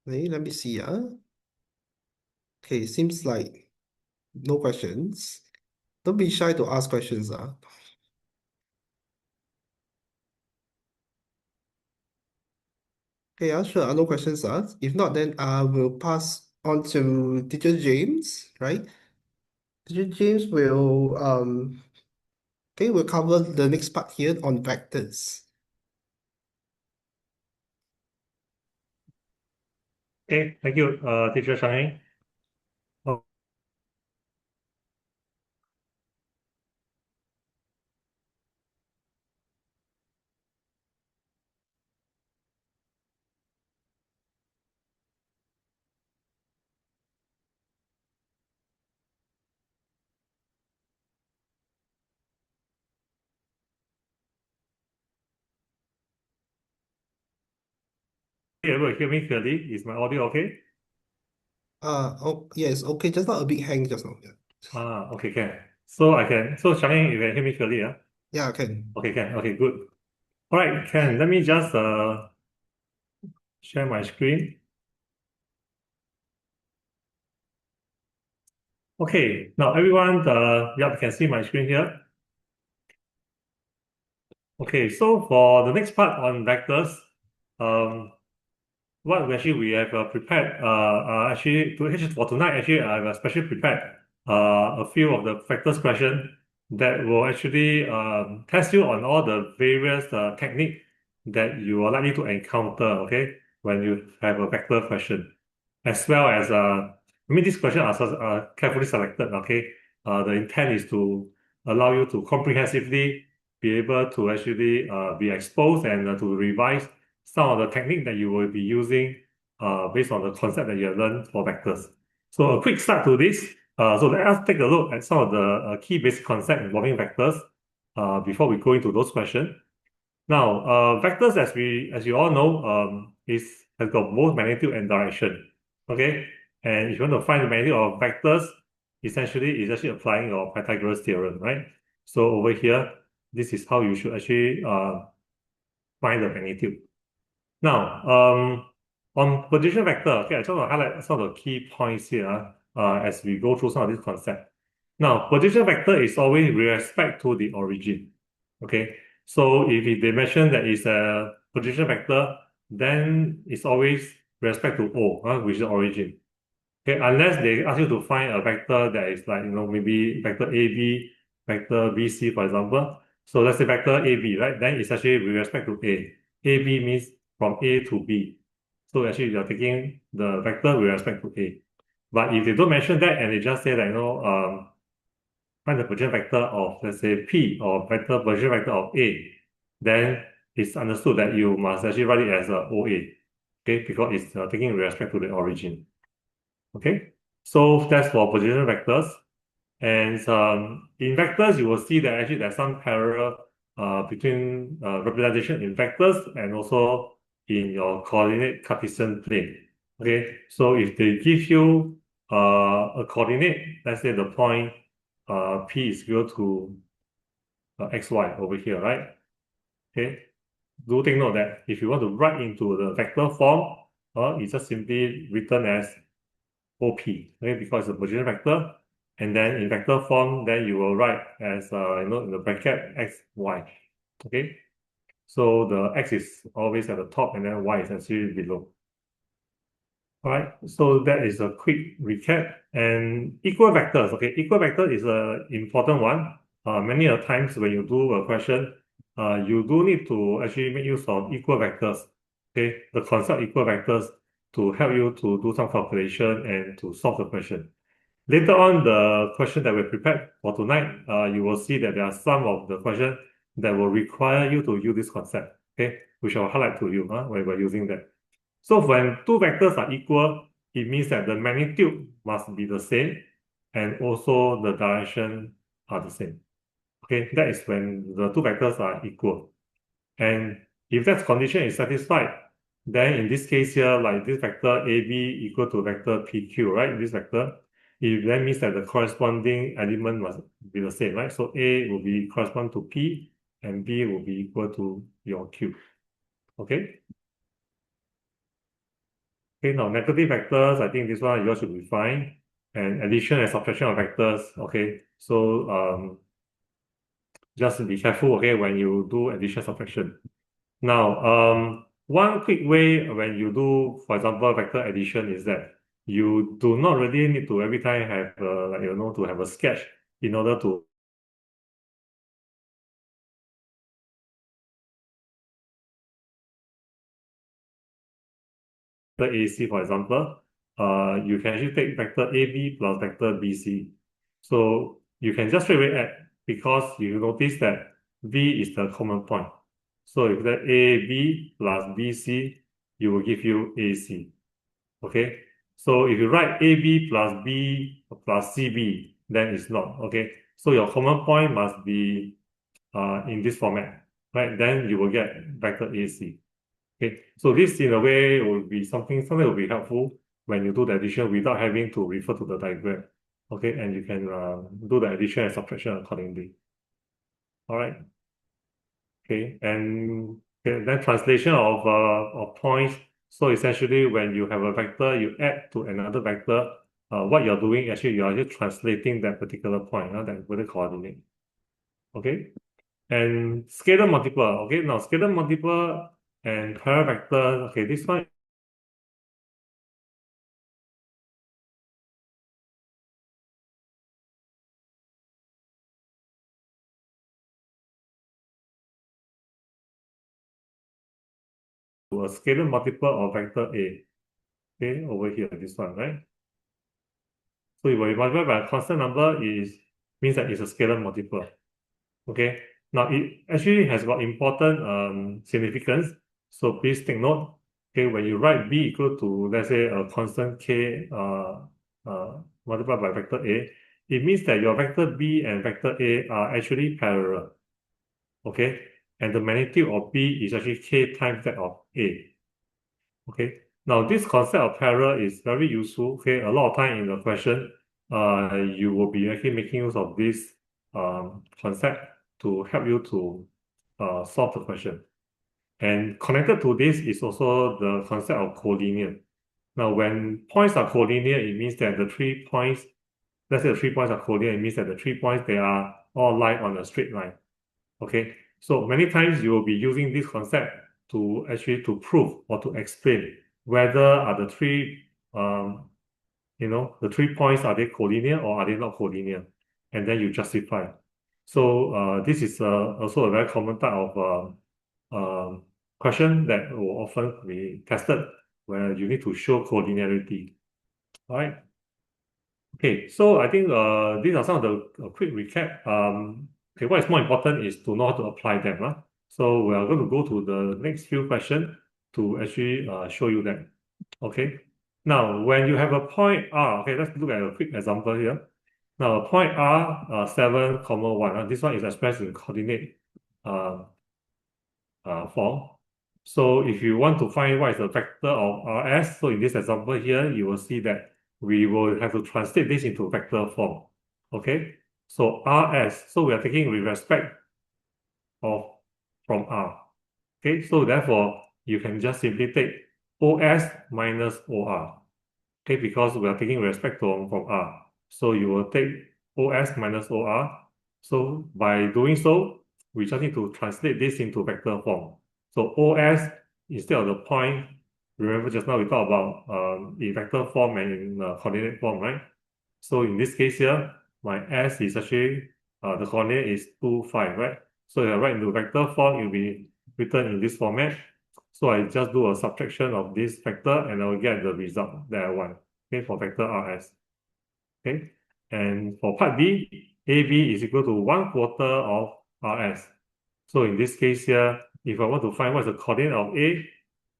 Okay, let me see. Okay, seems like no questions. Don't be shy to ask questions. Okay, sure. No questions. If not, then I will pass on to Teacher James, right? Teacher James will okay, we'll cover the next part here on vectors. Okay, thank you, Teacher Shang. able to hear me clearly? Is my audio okay? Oh, yes, okay, just not a big hang just now. Yeah, Okay, can. So I can, so Shang, you can hear me clearly, yeah? yeah, okay. Okay, can. Okay, good. All right, can. Let me just share my screen. Okay, now everyone, yeah, you can see my screen here. Okay, so for the next part on vectors, um, what we have prepared, actually for tonight, actually, I've especially prepared a few of the vectors question that will actually test you on all the various technique that you are likely to encounter, okay, when you have a vector question, as well as, I mean, these questions are carefully selected, okay. The intent is to allow you to comprehensively be able to actually be exposed and to revise some of the technique that you will be using based on the concept that you have learned for vectors. So a quick start to this. So let us take a look at some of the key basic concepts involving vectors before we go into those questions. Now, vectors, as you all know, has got both magnitude and direction. Okay, and if you want to find the magnitude of vectors, essentially is actually applying your Pythagoras theorem, right? So over here, this is how you should actually find the magnitude. Now, on position vector, okay, I just want to highlight some of the key points here as we go through some of these concepts. Now, position vector is always with respect to the origin. Okay, so if they mention that it's a position vector, then it's always with respect to O, which is the origin. Okay, unless they ask you to find a vector that is like, maybe vector AB, vector BC, for example. So let's say vector AB, right? Then it's actually with respect to A. AB means from A to B. So actually you're taking the vector with respect to A. But if they don't mention that and they just say that, find the position vector of, let's say, P or position vector of A, then it's understood that you must actually write it as a OA. Okay, because it's taking with respect to the origin. Okay, so that's for position vectors. And in vectors, you will see that actually there's some parallel between representation in vectors and also in your coordinate Cartesian plane. Okay, so if they give you a coordinate, let's say the point P is equal to xy over here, right? Okay, do take note that if you want to write into the vector form, it's just simply written as OP, okay, because it's a position vector. And then in vector form, then you will write as, in the bracket x, y, okay? So the x is always at the top and then y is actually below. All right, so that is a quick recap. And equal vectors, okay, equal vector is an important one. Many a times when you do a question, you do need to actually make use of equal vectors, okay, the concept equal vectors to help you to do some calculation and to solve the question. Later on, the question that we prepared for tonight, you will see that there are some of the questions that will require you to use this concept, okay, which I'll highlight to you when we're using that. So when two vectors are equal, it means that the magnitude must be the same and also the direction are the same. Okay, that is when the two vectors are equal. And if that condition is satisfied, then in this case here, like this vector AB equal to vector PQ, right? This vector, if that means that the corresponding element must be the same, right? So A will be correspond to P and B will be equal to your Q. Okay? Okay, now negative vectors, I think this one yours should be fine. And addition and subtraction of vectors, okay. So just be careful, okay, when you do addition subtraction. Now, one quick way when you do, for example, vector addition is that you do not really need to every time have to have a sketch in order to vector AC, for example, you can actually take vector AB plus vector BC. So you can just straight away add because you notice that B is the common point. So if that AB plus BC, you will give you AC. Okay, so if you write AB plus B plus CB, then it's not. Okay, so your common point must be in this format, right? Then you will get vector AC. Okay, so this in a way will be something will be helpful when you do the addition without having to refer to the diagram. Okay, and you can do the addition and subtraction accordingly. All right. Okay, and okay, then translation of points. So essentially, when you have a vector, you add to another vector. What you're doing actually, you are just translating that particular point, that particular coordinate. Okay, and scalar multiple. Okay, now scalar multiple and parallel vector. Okay, this one to a scalar multiple of vector A. Okay, over here, this one, right? So if you multiply by a constant number, is means that it's a scalar multiple. Okay. Now it actually has got important significance. So please take note. Okay, when you write b equal to, let's say, a constant k multiplied by vector a, it means that your vector b and vector a are actually parallel. Okay, and the magnitude of b is actually k times that of a. Okay. Now this concept of parallel is very useful. Okay, a lot of time in the question, you will be actually making use of this concept to help you to solve the question. And connected to this is also the concept of collinear. Now, when points are collinear, it means that the 3 points, let's say the 3 points are collinear, it means that the 3 points, they are all lie on a straight line. Okay, so many times you will be using this concept to actually to prove or to explain whether are the the 3 points, are they collinear or are they not collinear, and then you justify. So this is also a very common type of question that will often be tested where you need to show collinearity. All right. Okay, so I think these are some of the quick recap. Okay, what is more important is to know how to apply them. So we are going to go to the next few questions to actually show you that. Okay, now when you have a point R, okay, let's look at a quick example here. Now a point R 7, comma 1. This one is expressed in coordinate uh, form. So if you want to find what is the vector of Rs, so in this example here, you will see that we will have to translate this into vector form. Okay, so Rs, so we are taking with respect of from R. Okay, so therefore you can just simply take OS minus OR. Okay, because we are taking respect from R. So you will take OS minus OR. So by doing so, we just need to translate this into vector form. So OS, instead of the point, remember just now we talked about in vector form and in coordinate form, right? So in this case here, my S is actually, the coordinate is 2, 5, right? So if I write into vector form, it will be written in this format. So I just do a subtraction of this vector and I will get the result that I want. Okay, for vector Rs. Okay, and for part B, AB is equal to 1/4 of Rs. So in this case here, if I want to find what's the coordinate of A,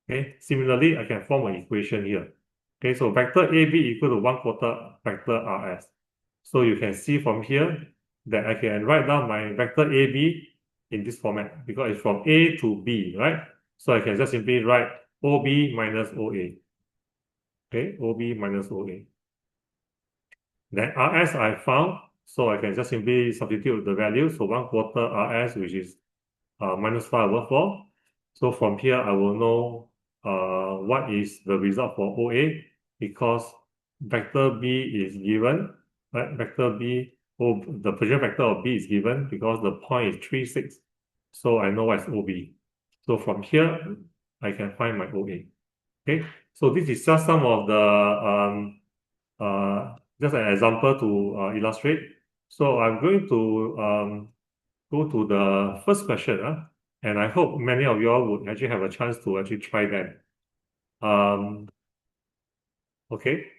okay, similarly, I can form an equation here. Okay, so vector AB equal to 1/4 vector Rs. So you can see from here that I can write down my vector AB in this format because it's from A to B, right? So I can just simply write OB minus OA. Okay, OB minus OA. Then Rs I found, so I can just simply substitute the value. So 1/4 Rs, which is minus 5/4. So from here, I will know what is the result for OA because vector B is given, right? Vector B, the projection vector of B is given because the point is 3, 6. So I know what's OB. So from here, I can find my OA. Okay, so this is just some of the just an example to illustrate. So I'm going to go to the first question, and I hope many of you all would actually have a chance to actually try that. Okay.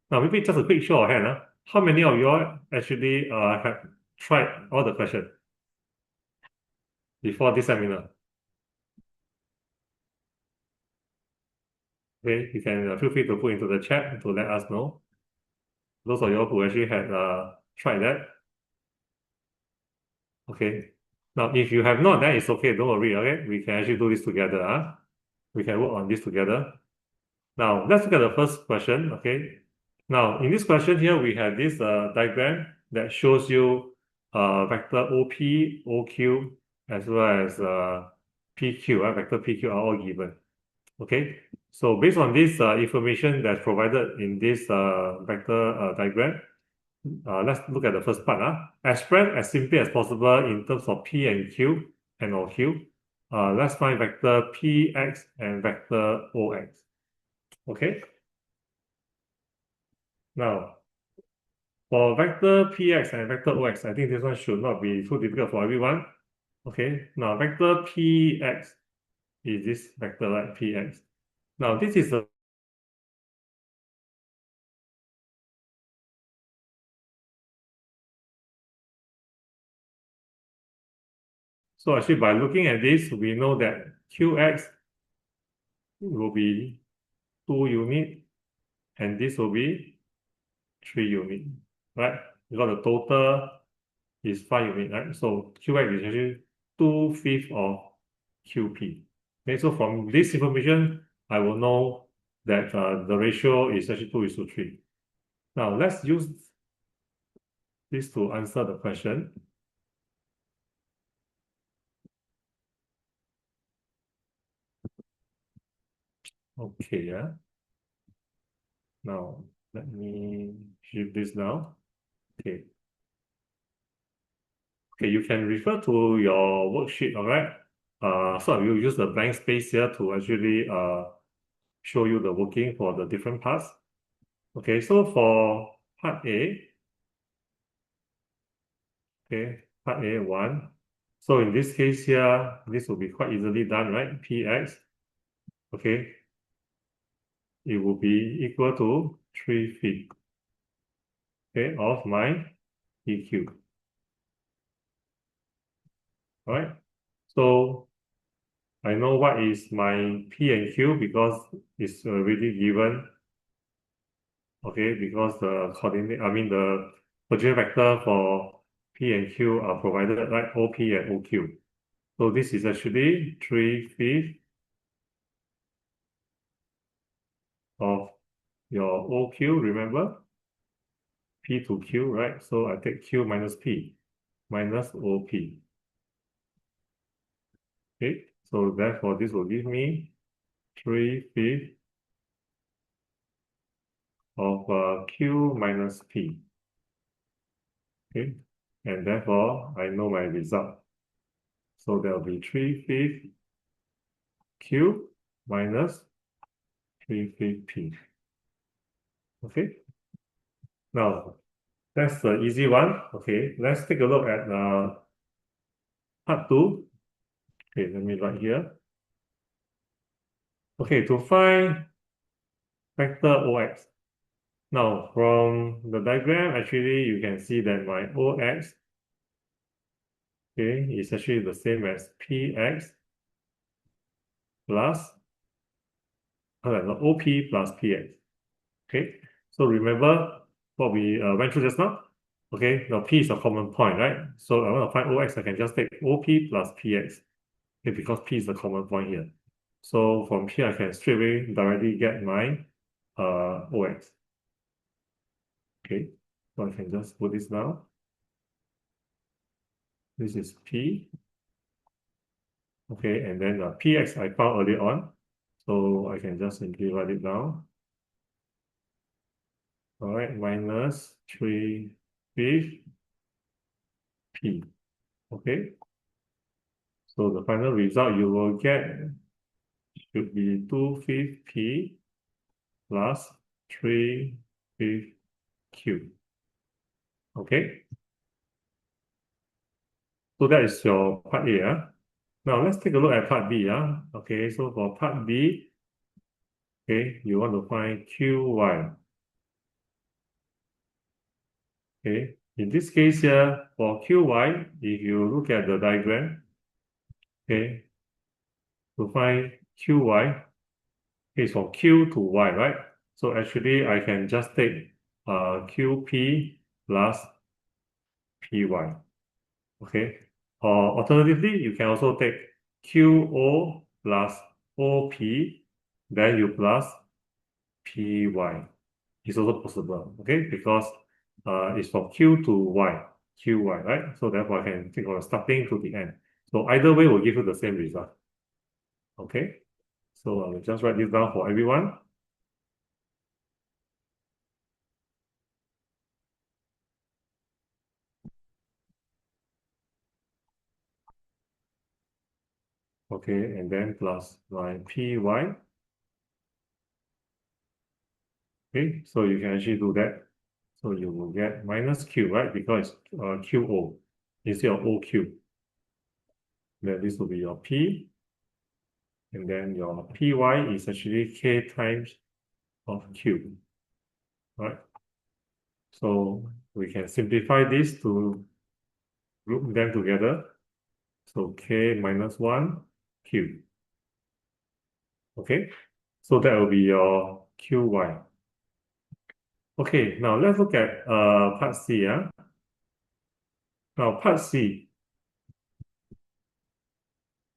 Now, maybe just a quick show of hand. How many of you all actually have tried all the questions before this seminar? Okay, you can feel free to put into the chat to let us know. Those of you all who actually had tried that. Okay. Now, if you have not, then it's okay. Don't worry. Okay, we can actually do this together. we can work on this together. Now, let's look at the first question, okay? Now, in this question here, we have this diagram that shows you vector OP, OQ, as well as PQ, vector PQ are all given, okay? So based on this information that's provided in this vector diagram, let's look at the first part. Express as simply as possible in terms of P and Q and or Q. Let's find vector PX and vector OX. Okay. Now, for vector PX and vector OX, I think this one should not be too difficult for everyone. Okay. Now, vector PX is this vector, right? PX. Now, this is a so actually by looking at this, we know that QX will be 2 unit and this will be 3 unit, right? Because the total is 5 unit, right? So QX is actually 2/5 of QP. Okay, so from this information, I will know that the ratio is actually 2:3. Now let's use this to answer the question. Okay, yeah. Now let me shift this now. Okay. Okay, you can refer to your worksheet, all right? So I will use the blank space here to actually show you the working for the different parts. Okay, so for part A, okay, part A 1. So in this case here, this will be quite easily done, right? PX, okay, it will be equal to 3/5, okay, of my PQ. All right, so I know what is my P and Q because it's already given. Okay, because the coordinate, I mean the projection vector for P and Q are provided, right? OP and OQ. So this is actually 3/5 of your OQ, remember? P to Q, right? So I take Q minus P minus OP. Okay, so therefore this will give me 3/5 of Q minus P. Okay, and therefore I know my result. So there will be 3/5 Q minus 3/5 P. Okay, now that's the easy one. Okay, let's take a look at part 2. Okay, let me write here. Okay, to find vector OX. Now, from the diagram, actually, you can see that my OX, okay, is actually the same as PX plus, no, OP plus PX. Okay, so remember what we went through just now? Okay, now P is a common point, right? So I want to find OX, I can just take OP plus PX. Okay, because P is the common point here. So from here, I can straight away directly get my OX. Okay, so I can just put this now. This is P. Okay, and then PX I found earlier on. So I can just simply write it down. All right, minus 3/5 P. Okay, so the final result you will get should be 2/5 P plus 3/5 Q. Okay, so that is your part A. Now let's take a look at part B. Okay, so for part B, okay, you want to find QY. Okay, in this case here, for QY, if you look at the diagram, okay, to find QY, it's from Q to Y, right? So actually, I can just take QP plus PY, okay? Or alternatively, you can also take QO plus OP, then you plus PY. It's also possible, okay? Because it's from Q to Y, QY, right? So therefore I can think of starting to the end. So either way will give you the same result, okay? So I will just write this down for everyone. Okay, and then plus my PY. Okay, so you can actually do that. So you will get minus Q, right? Because it's QO instead of OQ. Then this will be your P, and then your PY is actually K times of Q, right? So we can simplify this to group them together. So K minus 1 Q. Okay, so that will be your QY. Okay, now let's look at part C. Now part C.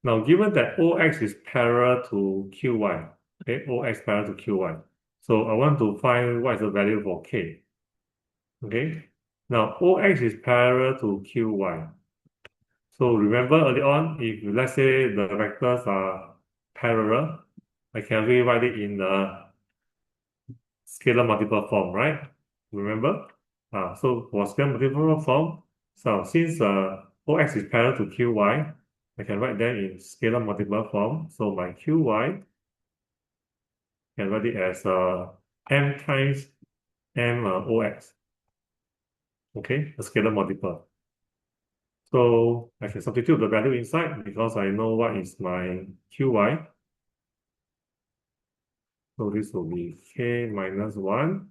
Now given that OX is parallel to QY, okay, OX parallel to QY. So I want to find what is the value for K. Okay, now OX is parallel to QY. So remember early on, if let's say the vectors are parallel, I can rewrite it in the scalar multiple form, right? Remember? So for scalar multiple form, so since OX is parallel to QY, I can write them in scalar multiple form. So my QY can write it as M times M OX. Okay, a scalar multiple. So I can substitute the value inside because I know what is my QY. So this will be K minus 1,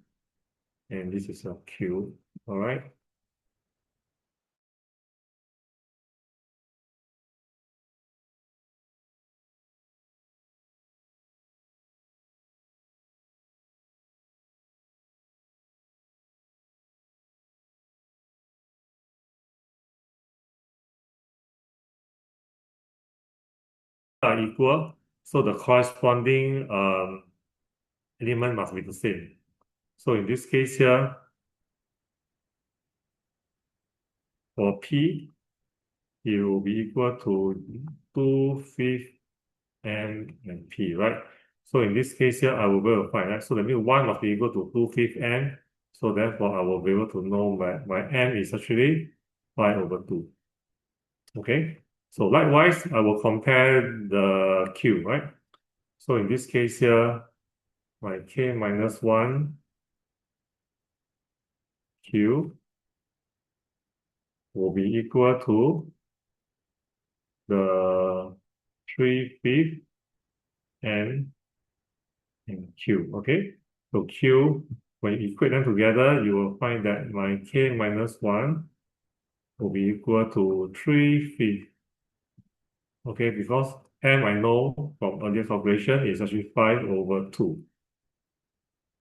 and this is a Q, all right? Are equal, so the corresponding element must be the same. So in this case here, for P, it will be equal to 2/5 N and P, right? So in this case here, I will be able to find, right? So that means 1 must be equal to 2/5 N. So therefore, I will be able to know that my N is actually 5/2. Okay? So likewise, I will compare the Q, right? So in this case here, my K minus 1 Q will be equal to the 3/5 N and Q, okay? So Q, when you equate them together, you will find that my K minus 1 will be equal to 3/5. Okay, because M I know from earlier calculation is actually 5/2.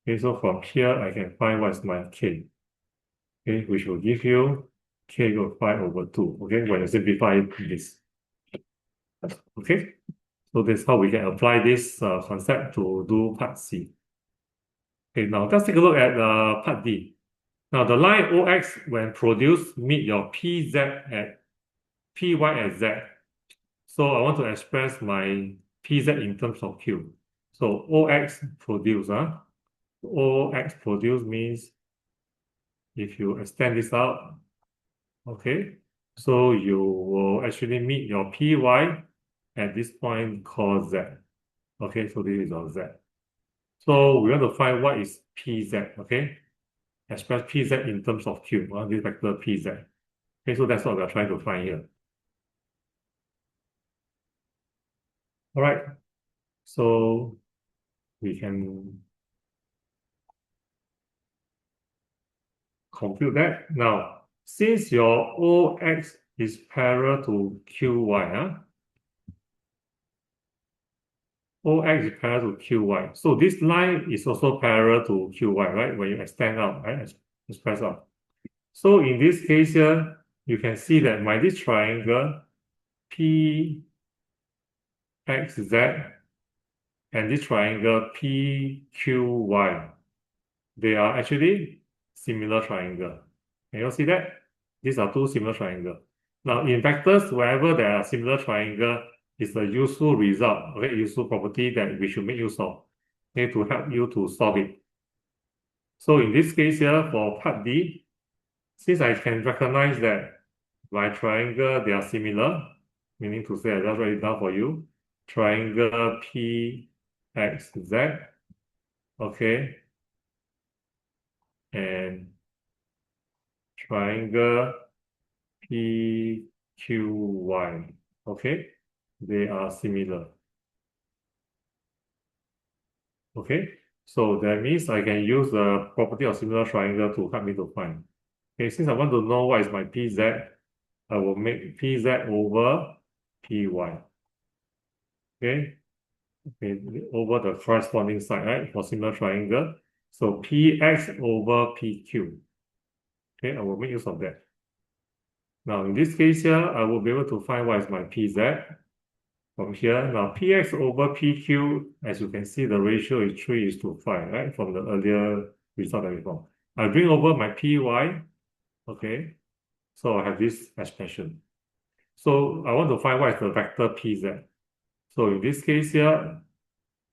Okay, so from here I can find what is my K. Okay, which will give you K equal to 5/2. Okay, when you simplify this. Okay, so this is how we can apply this concept to do part C. Okay, now let's take a look at part D. Now the line OX when produced meet your PZ at PY at Z. So I want to express my PZ in terms of Q. So OX produce, OX produce means if you extend this out, okay, so you will actually meet your PY at this point called Z. Okay, so this is our Z. So we want to find what is PZ, okay? Express PZ in terms of Q, this vector PZ. Okay, so that's what we're trying to find here. All right, so we can compute that. Now, since your OX is parallel to QY, OX is parallel to QY. So this line is also parallel to QY, right? When you extend out, right? Express out. So in this case here, you can see that my this triangle PXZ and this triangle PQY, they are actually similar triangle. Can you see that? These are two similar triangle. Now, in vectors, wherever there are similar triangle, is a useful result, okay, useful property that we should make use of, okay, to help you to solve it. So in this case here, for part D, since I can recognize that my triangle, they are similar, meaning to say, I just write it down for you. Triangle PXZ, okay, and triangle PQY, okay, they are similar, okay. So that means I can use the property of similar triangle to help me to find. Okay, since I want to know what is my PZ, I will make PZ over PY, okay, okay, over the corresponding side, right, for similar triangle. So PX over PQ, okay, I will make use of that. Now, in this case here, I will be able to find what is my PZ from here. Now, PX over PQ, as you can see, the ratio is 3:5, right, from the earlier result that we found. I bring over my PY, okay, so I have this expression. So I want to find what is the vector PZ. So in this case here,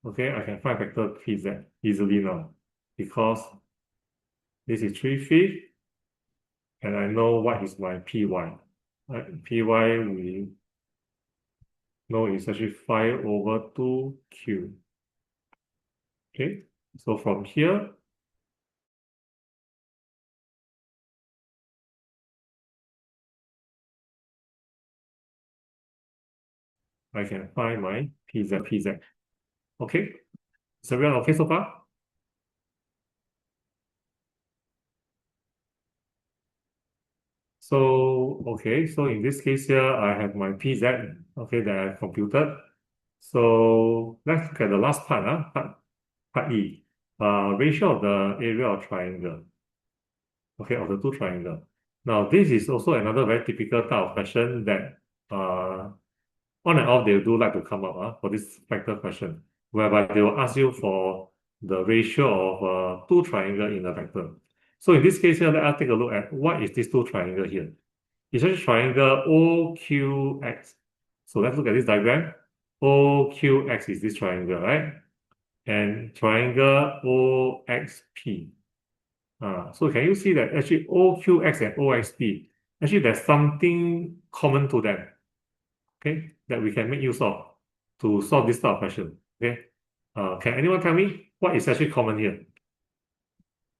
okay, I can find vector PZ easily now because this is 3/5 and I know what is my PY. Right? PY we know is actually 5/2Q. Okay, so from here, I can find my PZ. Okay, is everyone okay so far? So, okay, so in this case here, I have my PZ, okay, that I computed. So let's look at the last part, part E. Ratio of the area of triangle, okay, of the two triangle. Now, this is also another very typical type of question that on and off they do like to come up for this vector question, whereby they will ask you for the ratio of two triangle in a vector. So in this case here, let us take a look at what is this two triangle here. It's a triangle OQX. So let's look at this diagram. OQX is this triangle, right? And triangle OXP. So can you see that actually OQX and OXP, actually there's something common to them, okay, that we can make use of to solve this type of question, okay? Can anyone tell me what is actually common here?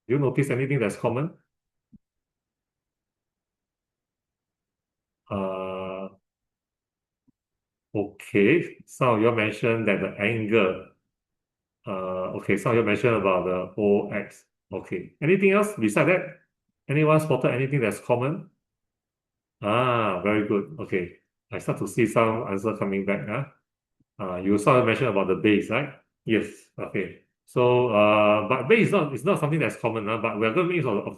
Do you notice anything that's common? Uh, okay, some of you mentioned that the angle. Okay, some of you mentioned about the OX. Okay, anything else beside that? Anyone spotted anything that's common? Very good. Okay, I start to see some answer coming back. You sort of mentioned about the base, right? Yes. Okay. So, but base is not something that's common, but we're going to make use of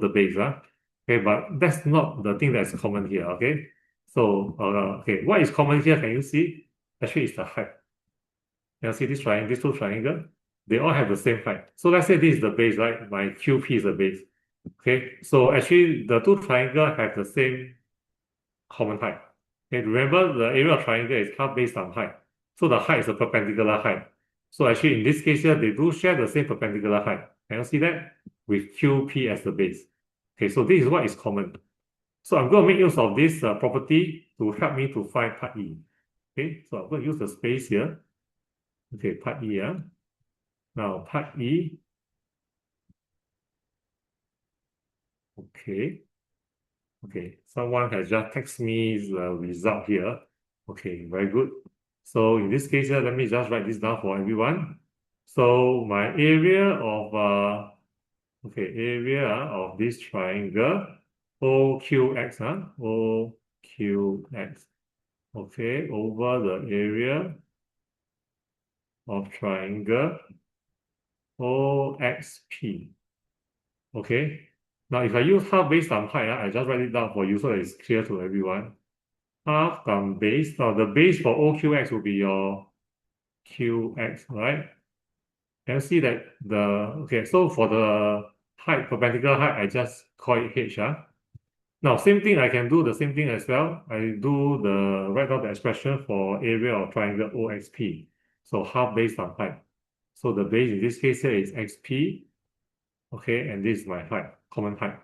the base, Okay, but that's not the thing that's common here. Okay. So, okay, what is common here? Can you see? Actually, it's the height. Can you see this triangle, these two triangle? They all have the same height. So let's say this is the base, right? My QP is the base. Okay. So actually, the two triangle have the same common height. Okay, remember the area of triangle is cut based on height. So the height is a perpendicular height. So actually in this case here, they do share the same perpendicular height. Can you see that? With QP as the base. Okay, so this is what is common. So I'm going to make use of this property to help me to find part E. Okay, so I'm going to use the space here. Okay, part E. Now part E. Okay. Okay, someone has just texted me the result here. Okay, very good. So in this case here, let me just write this down for everyone. So my area of area of this triangle OQX, OQX. Okay, over the area of triangle OXP. Okay. Now if I use half based on height, I just write it down for you so that it's clear to everyone. Half times base. Now the base for OQX will be your QX, right? Can you see that okay, so for the height, perpendicular height, I just call it H, Now, same thing, I can do the same thing as well. I do write out the expression for area of triangle OXP. So half base on height. So the base in this case here is XP, okay, and this is my height, common height.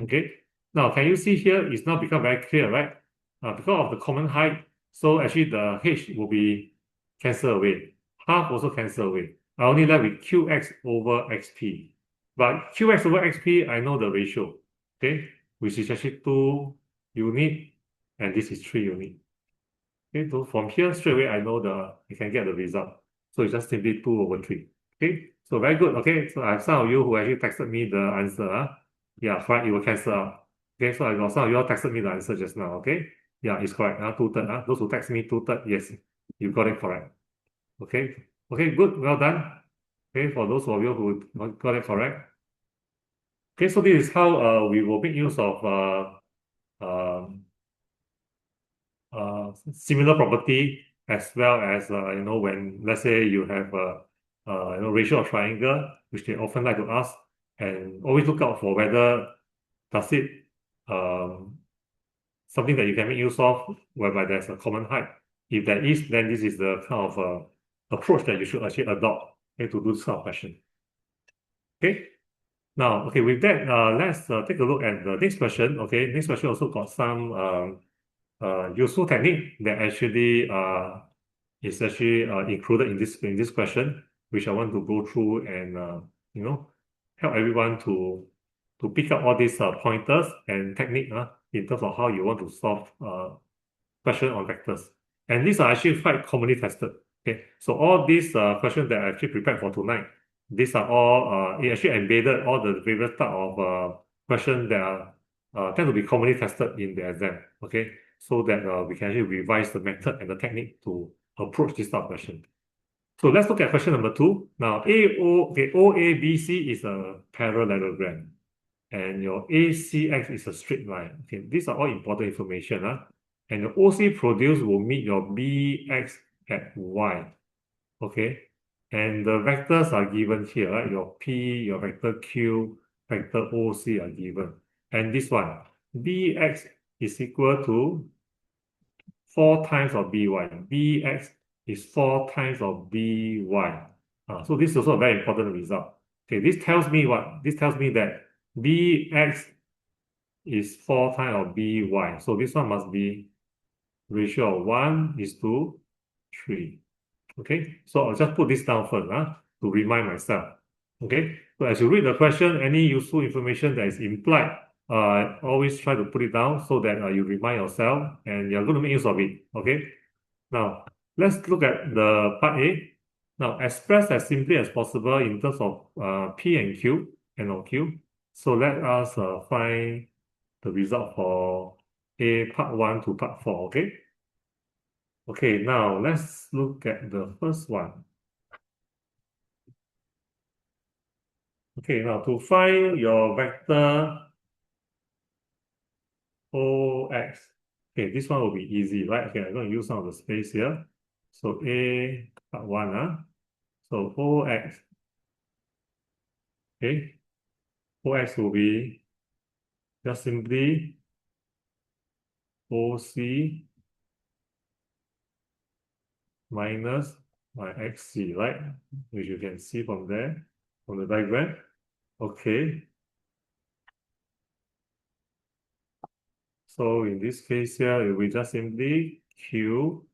Okay. Now, can you see here? It's now become very clear, right? Because of the common height, so actually the H will be cancelled away. Half also cancel away. I only left with QX over XP. But QX over XP, I know the ratio, okay, which is actually 2 unit, and this is 3 unit. Okay, so from here straight away, I know I can get the result. So it's just simply 2 over 3. Okay, so very good. Okay, so I have some of you who actually texted me the answer. Yeah, correct. It will cancel out. Okay, so I got some of you all texted me the answer just now. Okay, yeah, it's correct. 2/3. Those who text me 2/3, yes, you got it correct. Okay, okay, good. Well done. Okay, for those of you who got it correct. Okay, so this is how we will make use of um, similar property as well as when let's say you have a ratio of triangle, which they often like to ask, and always look out for whether does it um, something that you can make use of whereby there's a common height. If there is, then this is the kind of approach that you should actually adopt, okay, to do this kind of question. Okay. Now, okay, with that, let's take a look at the next question. Okay, next question also got some useful technique that actually is actually included in this question, which I want to go through and help everyone to pick up all these pointers and technique in terms of how you want to solve question on vectors. And these are actually quite commonly tested. Okay, so all these questions that I actually prepared for tonight, these are all it actually embedded all the various type of questions that are tend to be commonly tested in the exam. Okay, so that we can actually revise the method and the technique to approach this type of question. So let's look at question number 2. Now, OABC is a parallelogram, and your ACX is a straight line. Okay, these are all important information. And the OC produced will meet your BX at Y. Okay, and the vectors are given here, right? Your P, your vector Q, vector OC are given. And this one, BX is equal to 4 times of BY. BX is 4 times of BY. So this is also a very important result. Okay, this tells me what? This tells me that BX is 4 times of BY. So this one must be ratio of 1:3. Okay, so I'll just put this down first to remind myself. Okay, so as you read the question, any useful information that is implied, always try to put it down so that you remind yourself and you're going to make use of it. Okay, now let's look at the part A. Now, express as simply as possible in terms of P and Q and on Q. So let us find the result for A part 1 to part 4. Okay. Okay, now let's look at the first one. Okay, now to find your vector OX. Okay, this one will be easy, right? Okay, I'm going to use some of the space here. So A part 1, so OX. Okay, OX will be just simply OC minus my XC, right? Which you can see from there, from the diagram. Okay, so in this case here, it will just simply Q,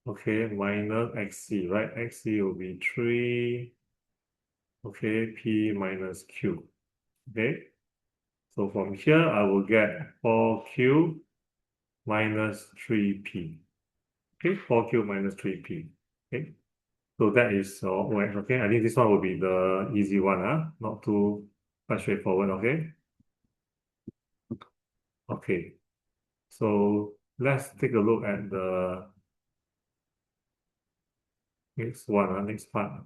okay, minus XC, right? XC will be 3, okay, P minus Q, okay? So from here, I will get 4Q minus 3P, okay? 4Q minus 3P, okay? So that is OX, okay? I think this one will be the easy one, not too quite straightforward, okay? Okay, so let's take a look at the next one, next part.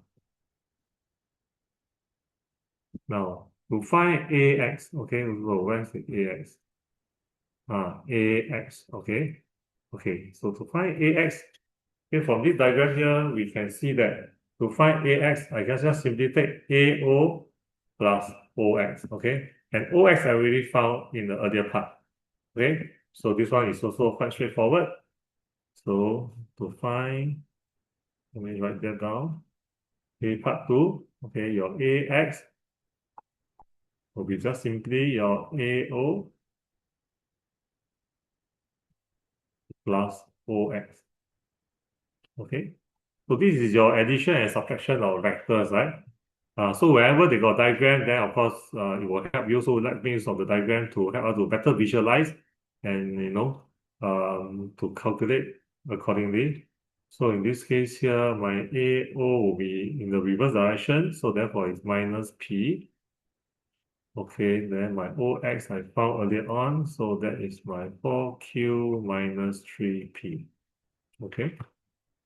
Now, to find AX, okay, so where's the AX? AX, okay. Okay, so to find AX, Okay, from this diagram here, we can see that to find AX, I can just simply take AO plus OX, okay? And OX I already found in the earlier part, okay? So this one is also quite straightforward. So to find, let me write that down. Okay, part 2, okay, your AX will be just simply your AO plus OX, okay? So this is your addition and subtraction of vectors, right? So wherever they got diagram, then of course it will help you. So let me use of the diagram to help us to better visualize and to calculate accordingly. So in this case here, my AO will be in the reverse direction, so therefore it's minus P. Okay, then my OX I found earlier on, so that is my 4Q minus 3P. Okay,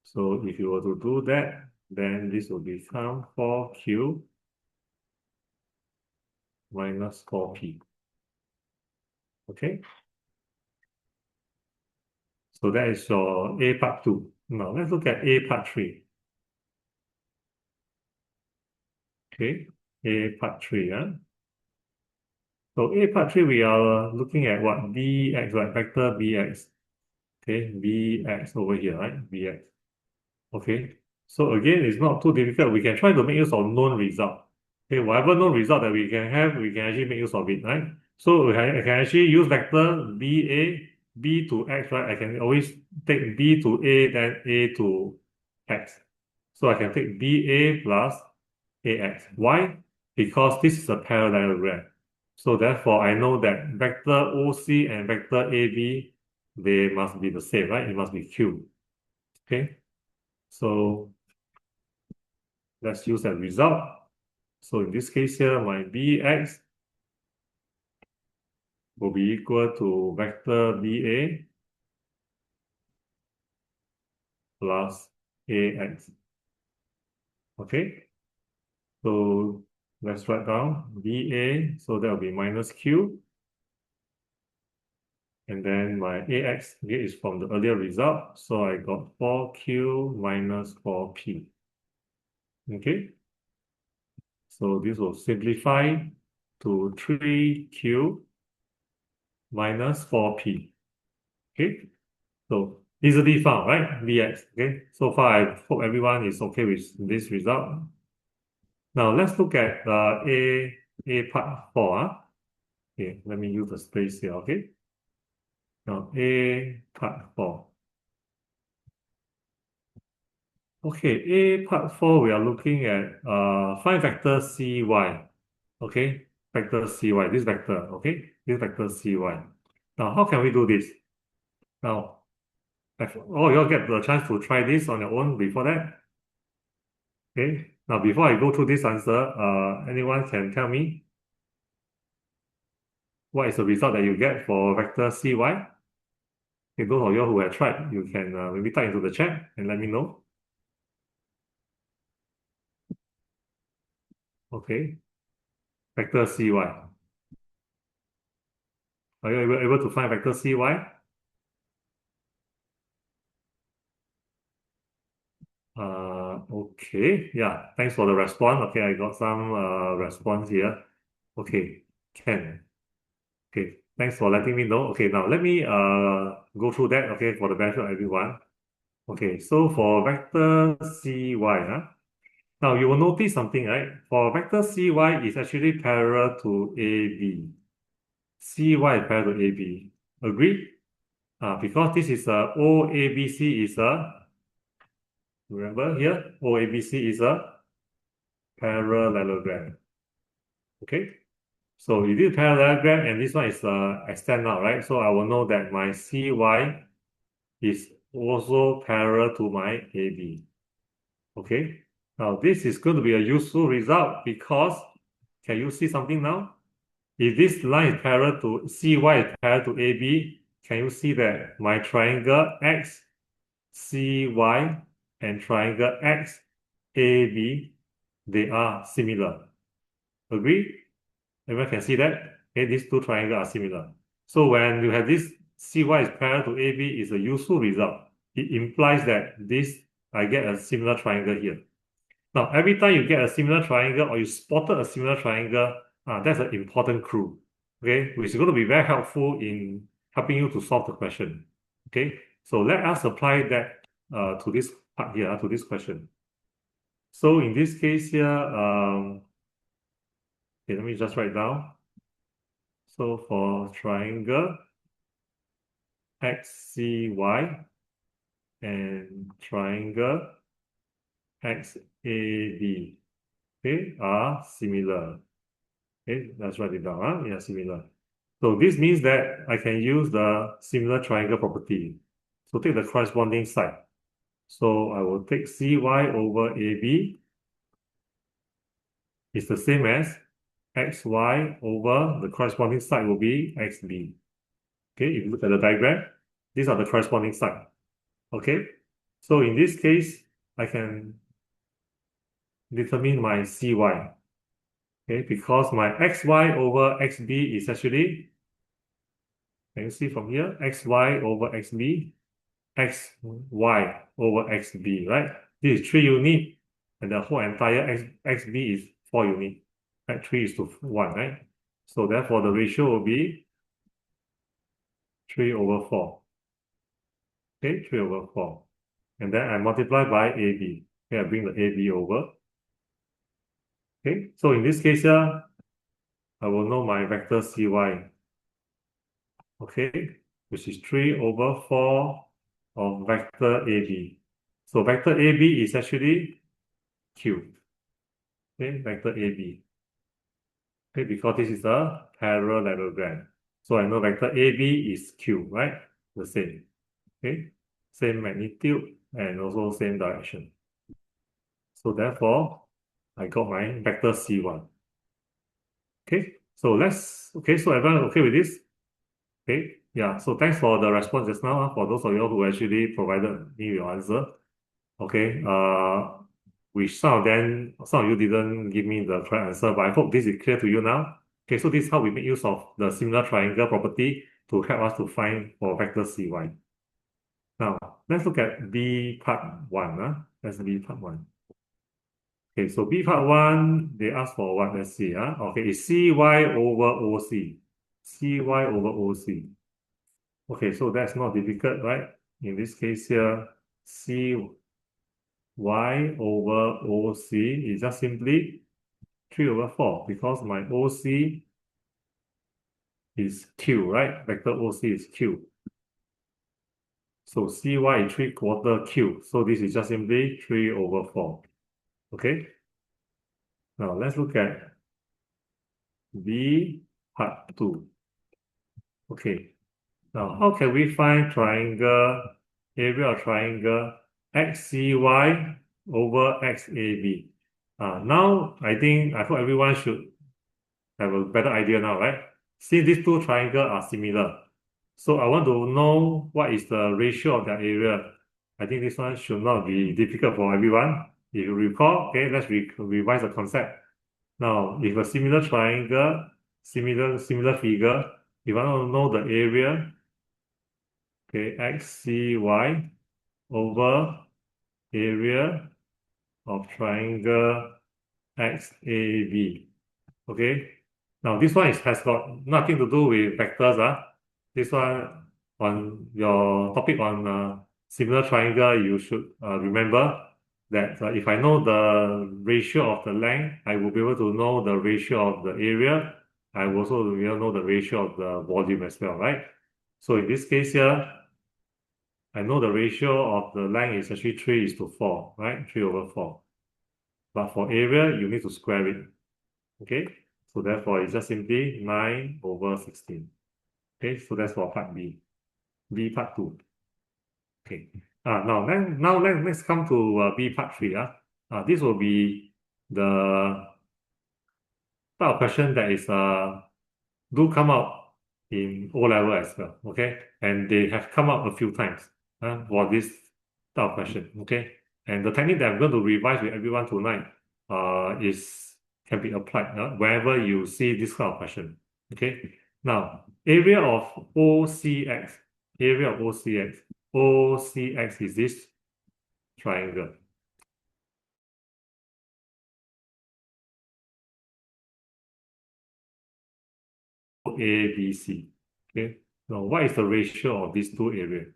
so if you were to do that, then this will become 4Q minus 4P. Okay, so that is your A part 2. Now let's look at A part 3. Okay, A part 3. So A part 3, we are looking at what? Bx, right? Vector Bx. Okay, Bx over here, right? Bx. Okay, so again, it's not too difficult. We can try to make use of known result. Okay, whatever known result that we can have, we can actually make use of it, right? So I can actually use vector BA, B to X, right? I can always take B to A, then A to X. So I can take BA plus AX. Why? Because this is a parallelogram. So therefore, I know that vector OC and vector AB, they must be the same, right? It must be Q. Okay, so let's use that result. So in this case here, my Bx will be equal to vector BA plus AX. Okay, so let's write down BA, so that will be minus Q. And then my AX again is from the earlier result, so I got 4Q minus 4P. Okay, so this will simplify to 3Q minus 4P. Okay, so easily found, right? Vx. Okay. So far, I hope everyone is okay with this result. Now let's look at A part 4. Okay, let me use the space here. Okay. Now A part 4. Okay, A part 4, we are looking at find vector cy. Okay, vector cy. This vector. Okay, this vector cy. Now, how can we do this? Now, you all get the chance to try this on your own before that. Okay. Now, before I go through this answer, anyone can tell me what is the result that you get for vector cy? Okay, those of you who have tried, you can maybe type into the chat and let me know. Okay, vector cy. Are you able to find vector cy? Okay, yeah, thanks for the response. Okay, I got some response here. Okay, can. Okay, thanks for letting me know. Okay, now let me go through that. Okay, for the benefit of everyone. Okay, so for vector cy, now you will notice something, right? For vector cy is actually parallel to AB. Cy is parallel to AB. Agree? Because this is a OABC is a, remember here, OABC is a parallelogram. Okay? So it is parallelogram and this one is extend out, right? So I will know that my cy is also parallel to my AB. Okay? Now this is going to be a useful result because can you see something now? If this line is parallel to cy is parallel to AB, can you see that my triangle X, CY and triangle X, AB, they are similar. Agree? Everyone can see that? Okay, these two triangles are similar. So when you have this CY is parallel to AB, is a useful result. it implies that I get a similar triangle here. Now, every time you get a similar triangle or you spotted a similar triangle, that's an important clue, okay, which is going to be very helpful in helping you to solve the question. Okay, so let us apply that to this part here, to this question. So in this case here, okay, let me just write down. So for triangle XCY and triangle XAB, okay, are similar. Okay, let's write it down. Yeah, similar. So this means that I can use the similar triangle property. So take the corresponding side. So I will take CY over AB is the same as XY over the corresponding side will be XB. Okay, if you look at the diagram, these are the corresponding side. Okay, so in this case, I can determine my CY. Okay, because my XY over XB is actually, can you see from here, XY over XB, XY over XB, right? This is 3 unit, and the whole entire XB is 4 unit, right? 3 is to 1, right? So therefore, the ratio will be 3 over 4. Okay, 3 over 4. And then I multiply by AB. Okay, I bring the AB over. Okay, so in this case here, I will know my vector CY. Okay, which is 3 over 4 of vector AB. So vector AB is actually Q. Okay, vector AB. Okay, because this is a parallelogram. So I know vector AB is Q, right? The same. Okay, same magnitude and also same direction. So therefore, I got my vector C1. Okay, so so everyone okay with this? Okay, yeah, so thanks for the response just now, for those of you who actually provided me your answer. Okay, which some of you didn't give me the correct answer, but I hope this is clear to you now. Okay, so this is how we make use of the similar triangle property to help us to find for vector CY. Now, let's look at B part 1. That's B part 1. Okay, so B part 1, they ask for what? Let's see. Okay, it's CY over OC. CY over OC. Okay, so that's not difficult, right? In this case here, CY over OC is just simply 3 over 4 because my OC is Q, right? Vector OC is Q. So CY is 3/4 Q. So this is just simply 3 over 4. Okay? Now let's look at B part 2. Okay. Now how can we find area of triangle XCY over XAB? Now I hope everyone should have a better idea now, right? Since these two triangles are similar, so I want to know what is the ratio of their area. I think this one should not be difficult for everyone. If you recall, okay, let's revise the concept. Now, if a similar triangle, similar figure, if I want to know the area, okay, XCY over area of triangle XAB. Okay. Now this one has got nothing to do with vectors. This one on your topic on similar triangle, you should remember that if I know the ratio of the length, I will be able to know the ratio of the area. I will also will know the ratio of the volume as well, right? So in this case here, I know the ratio of the length is actually 3 is to 4, right? 3 over 4. But for area, you need to square it. Okay, so therefore it's just simply 9 over 16. Okay, so that's for part B. B part 2. Okay. Let's come to B part 3. This will be the type of question that is do come out in O level as well. Okay, and they have come out a few times for this type of question. Okay, and the technique that I'm going to revise with everyone tonight is can be applied wherever you see this kind of question. Okay, now area of OCX, area of OCX. OCX is this triangle. ABC. Okay. Now, what is the ratio of these two areas?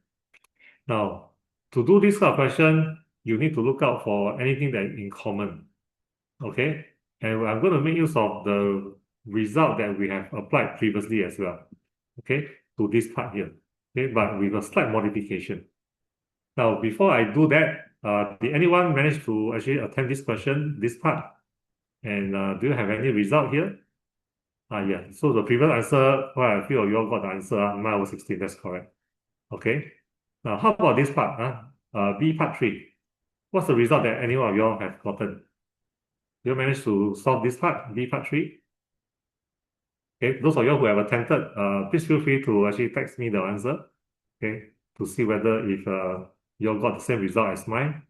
Now, to do this kind of question, you need to look out for anything that is in common. Okay. And I'm going to make use of the result that we have applied previously as well. Okay. To this part here. Okay. But with a slight modification. Now, before I do that, did anyone manage to actually attempt this question, this part? And do you have any result here? Yeah. So the previous answer, well, a few of you all got the answer. 9/16, that's correct. Okay. Now, how about this part? B part 3. What's the result that any one of you all have gotten? Do you manage to solve this part, B part 3? Okay. Those of you who have attempted, please feel free to actually text me the answer. Okay. To see whether if you all got the same result as mine.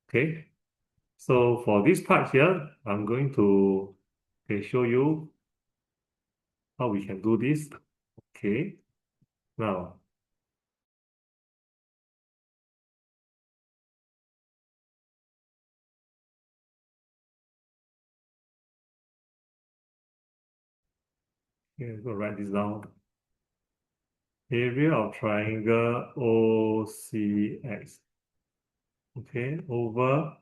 Okay. So for this part here, I'm going to show you how we can do this. Okay. Now, I'm going to write this down. Area of triangle OCX. Okay, over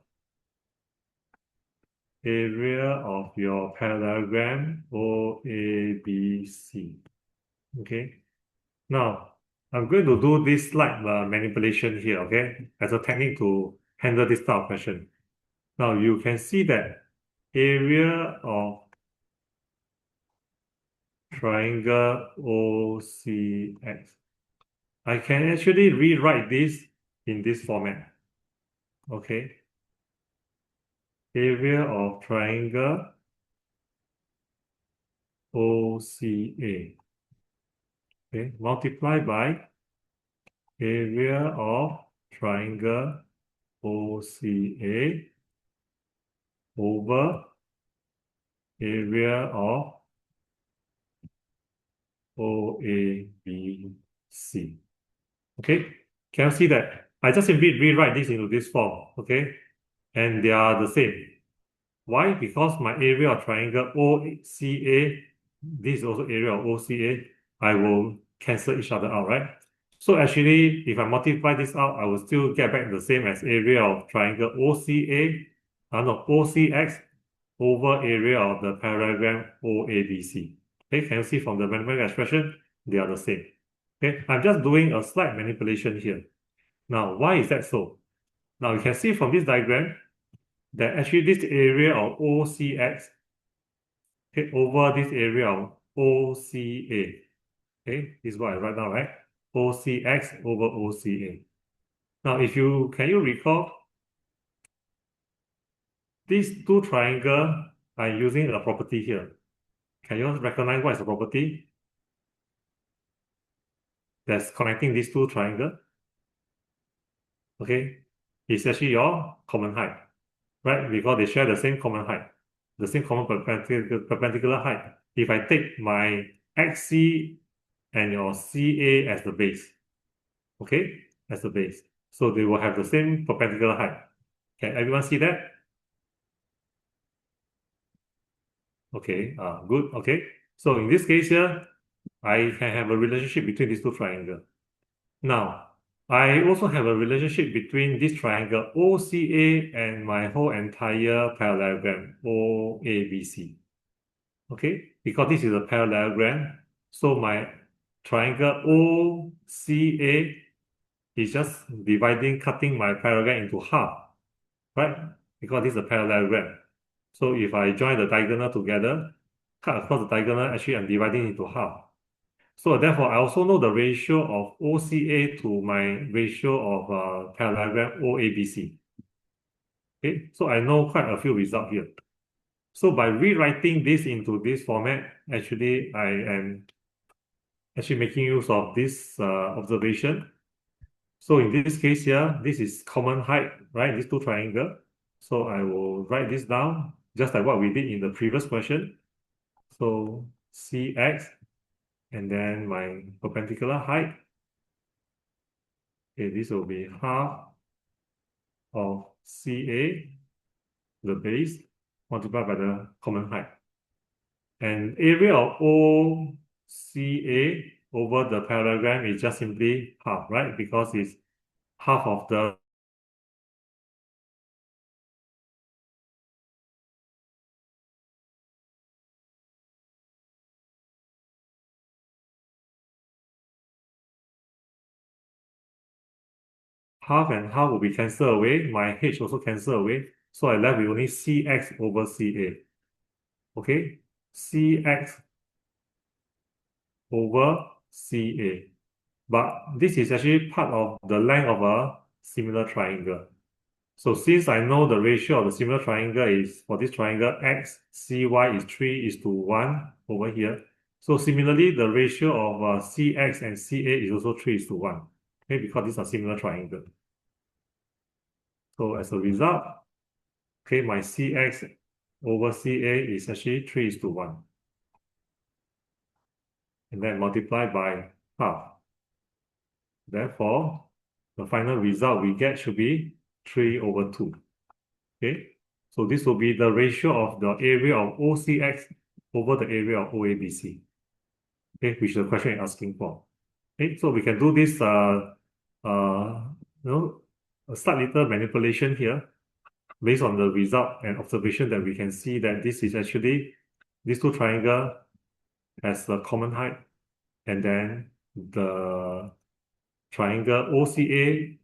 area of your parallelogram OABC. Okay. Now, I'm going to do this slight manipulation here, okay, as a technique to handle this type of question. Now, you can see that area of triangle OCX. I can actually rewrite this in this format. Okay. Area of triangle OCA. Okay, multiply by area of triangle OCA over area of OABC. Okay, can you see that? I just simply rewrite this into this form, okay? And they are the same. Why? Because my area of triangle OCA, this is also area of OCA, I will cancel each other out, right? So actually, if I multiply this out, I will still get back the same as area of triangle OCA, no, OCX over area of the parallelogram OABC. Okay, can you see from the mathematical expression, they are the same. Okay, I'm just doing a slight manipulation here. Now, why is that so? Now, you can see from this diagram that actually this area of OCX, okay, over this area of OCA. Okay, this is what I write down, right? OCX over OCA. Now, can you recall, these two triangles are using a property here. Can you recognize what is the property that's connecting these two triangles? Okay, it's actually your common height, right? Because they share the same common height, the same common perpendicular height. If I take my XC and your CA as the base, okay, as the base, so they will have the same perpendicular height. Can everyone see that? Okay, good. Okay, so in this case here, I can have a relationship between these two triangles. Now, I also have a relationship between this triangle OCA and my whole entire parallelogram OABC. Okay, because this is a parallelogram, so my triangle OCA is just cutting my parallelogram into half, right? Because this is a parallelogram. So if I join the diagonal together, cut across the diagonal, actually I'm dividing into half. So therefore, I also know the ratio of OCA to my ratio of parallelogram OABC. Okay, so I know quite a few results here. So by rewriting this into this format, actually I am actually making use of this observation. So in this case here, this is common height, right? These two triangles. So I will write this down just like what we did in the previous question. So CX and then my perpendicular height, okay, this will be half of CA, the base, multiplied by the common height. And area of OCA over the parallelogram is just simply half, right? Because it's half of the half and half will be cancelled away. My H also cancel away. So I left with only CX over CA. Okay? CX over CA. But this is actually part of the length of a similar triangle. So since I know the ratio of the similar triangle is, for this triangle, x, cy is 3 is to 1 over here. So similarly, the ratio of cx and ca is also 3 is to 1. Okay, because these are similar triangle. So as a result, okay, my cx over ca is actually 3 is to 1. And then multiply by half. Therefore, the final result we get should be 3 over 2. Okay, so this will be the ratio of the area of OCX over the area of OABC. Okay, which the question is asking for. Okay, so we can do this uh you know a slight little manipulation here based on the result and observation that we can see that this is actually these two triangle has a common height, and then the triangle OCA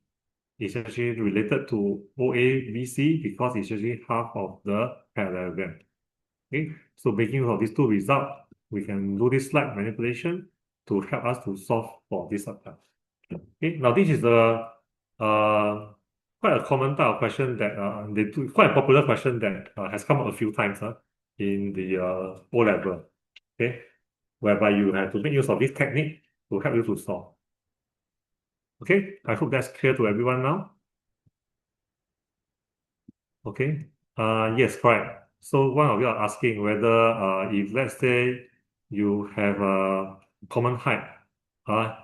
is actually related to OABC because it's actually half of the parallelogram. Okay, so making use of these two results, we can do this slight manipulation to help us to solve for this subtype. Okay, now this is quite a common type of question that they do, quite a popular question that has come up a few times in the O level. Okay, whereby you have to make use of this technique to help you to solve. Okay, I hope that's clear to everyone now. Okay. Yes, correct. So one of you are asking whether if let's say you have a common height,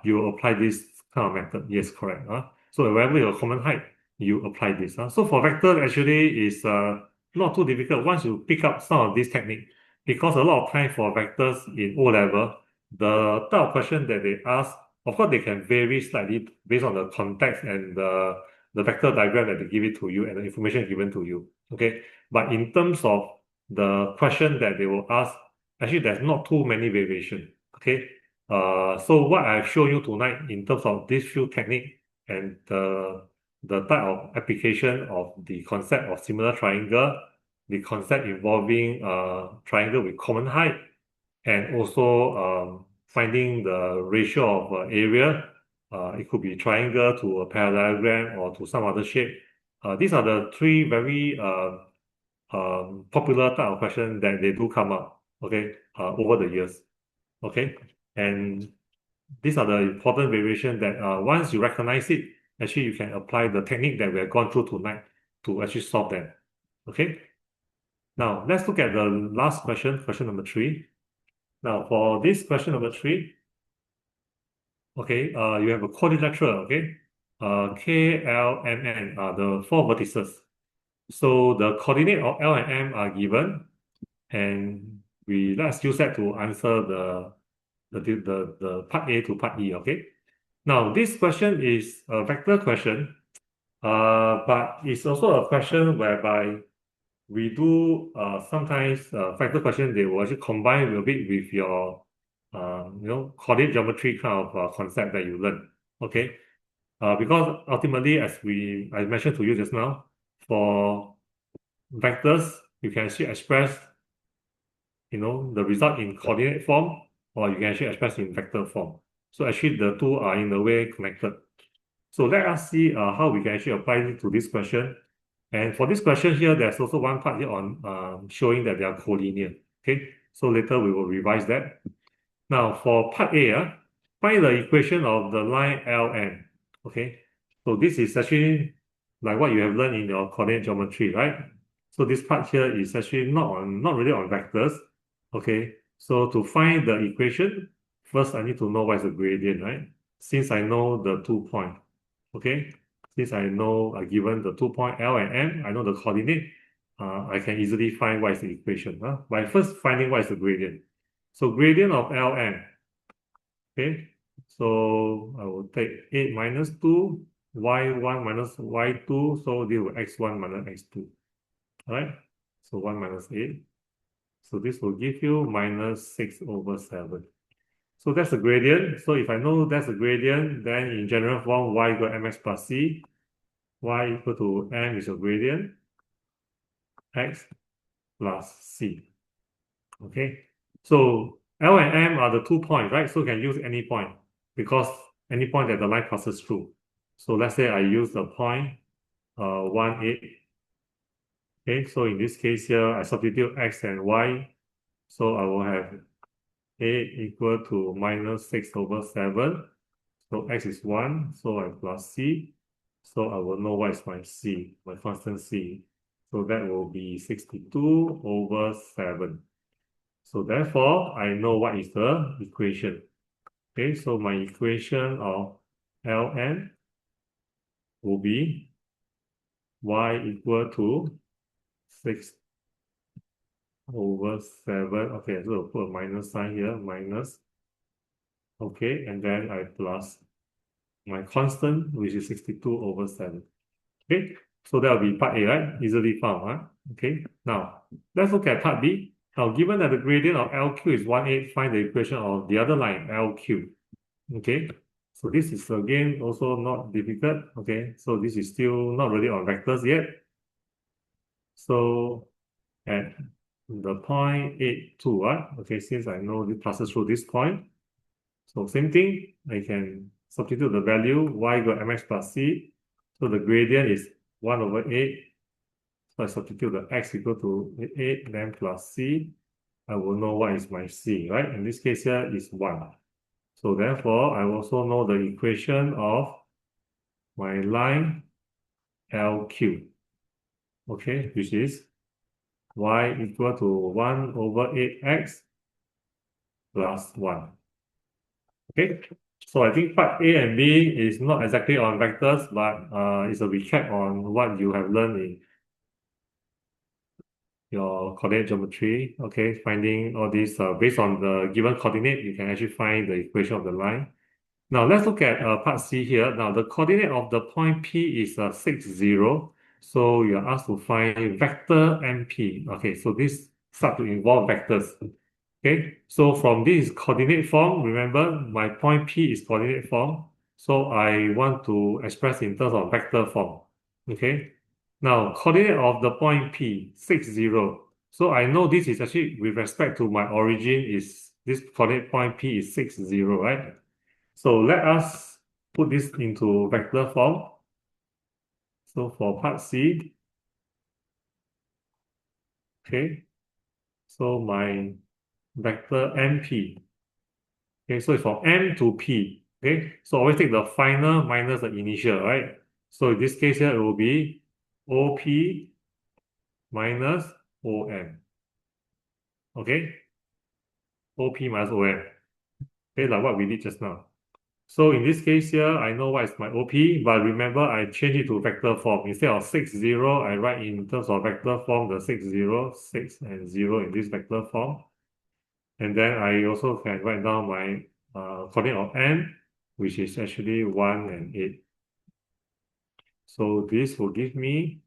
you apply this kind of method. Yes, correct. So wherever your common height, you apply this. So for vector actually is not too difficult once you pick up some of this technique, because a lot of time for vectors in O level, the type of question that they ask, of course, they can vary slightly based on the context and the vector diagram that they give it to you and the information given to you. Okay, but in terms of the question that they will ask, actually there's not too many variation. Okay, so what I've shown you tonight in terms of this few technique and the type of application of the concept of similar triangle, the concept involving triangle with common height, and also finding the ratio of area. It could be triangle to a parallelogram or to some other shape. These are the three very popular type of questions that they do come up, okay, over the years, okay? And these are the important variation that once you recognize it, actually you can apply the technique that we have gone through tonight to actually solve them, okay? Now, let's look at the last question, question number 3. Now, for this question number 3, okay, you have a quadrilateral, okay? K, L, M, N are the 4 vertices. So the coordinate of L and M are given, and let's use that to answer the part A to part E, okay? Now, this question is a vector question, but it's also a question whereby we do sometimes vector question, they will actually combine a bit with your coordinate geometry kind of concept that you learn. Okay, because ultimately, as I mentioned to you just now, for vectors, you can actually express the result in coordinate form, or you can actually express in vector form. So actually, the two are in a way connected. So let us see how we can actually apply it to this question. And for this question here, there's also one part here on showing that they are collinear. Okay, so later we will revise that. Now for part A, find the equation of the line LN. Okay, so this is actually like what you have learned in your coordinate geometry, right? So this part here is actually not really on vectors. Okay, so to find the equation first I need to know what is the gradient, right? Since I know the 2 point, okay? Since I know given the 2 point L and M, I know the coordinate, I can easily find what is the equation by first finding what is the gradient. So gradient of Ln, okay? So I will take 8 minus 2, y1 minus y2, so this will x1 minus x2, right? So 1 minus 8. So this will give you minus 6 over 7. So that's the gradient. So if I know that's the gradient, then in general form, y equal mx plus c, y equal to m is a gradient, x plus c. Okay. So L and M are the 2 points, right? So you can use any point because any point that the line passes through. So let's say I use the point 1, 8. Okay, so in this case here, I substitute x and y. So I will have 8 equal to minus 6 over 7. So x is 1, so I plus c. So I will know what is my c, my constant c. So that will be 62 over 7. So therefore, I know what is the equation. Okay, so my equation of Ln will be y equal to 6 over 7. Okay, so I'll put a minus sign here, minus. Okay, and then I plus my constant, which is 62 over 7. Okay, so that will be part A, right? Easily found, huh? Okay, now let's look at part B. Now, given that the gradient of LQ is 1/8, find the equation of the other line, LQ. Okay, so this is again also not difficult. Okay, so this is still not really on vectors yet. So at the point 8, 2, okay, since I know it passes through this point, so same thing, I can substitute the value y equal mx plus c. So the gradient is 1 over 8. So I substitute the x equal to 8, then plus c. I will know what is my c, right? In this case here is 1. So therefore, I also know the equation of my line LQ, okay, which is y equal to 1 over 8x plus 1. Okay, so I think part A and B is not exactly on vectors, but it's a recap on what you have learned in your coordinate geometry. Okay, finding all these based on the given coordinate, you can actually find the equation of the line. Now let's look at part C here. Now the coordinate of the point P is 6, 0. So you're asked to find vector MP. Okay, so this start to involve vectors. Okay, so from this coordinate form, remember my point P is coordinate form. So I want to express in terms of vector form. Okay, now coordinate of the point P, 6, 0. So I know this is actually with respect to my origin is this coordinate point P is 6, 0, right? So let us put this into vector form. So for part C, okay, so my vector MP, okay, so it's from M to P, okay, so always take the final minus the initial, right? So in this case here, it will be OP minus OM, okay, OP minus OM, okay, like what we did just now. So in this case here, I know what is my OP, but remember I change it to vector form. Instead of 6, 0, I write in terms of vector form the 6, 0, 6 and 0 in this vector form. And then I also can write down my coordinate of n, which is actually 1 and 8. So this will give me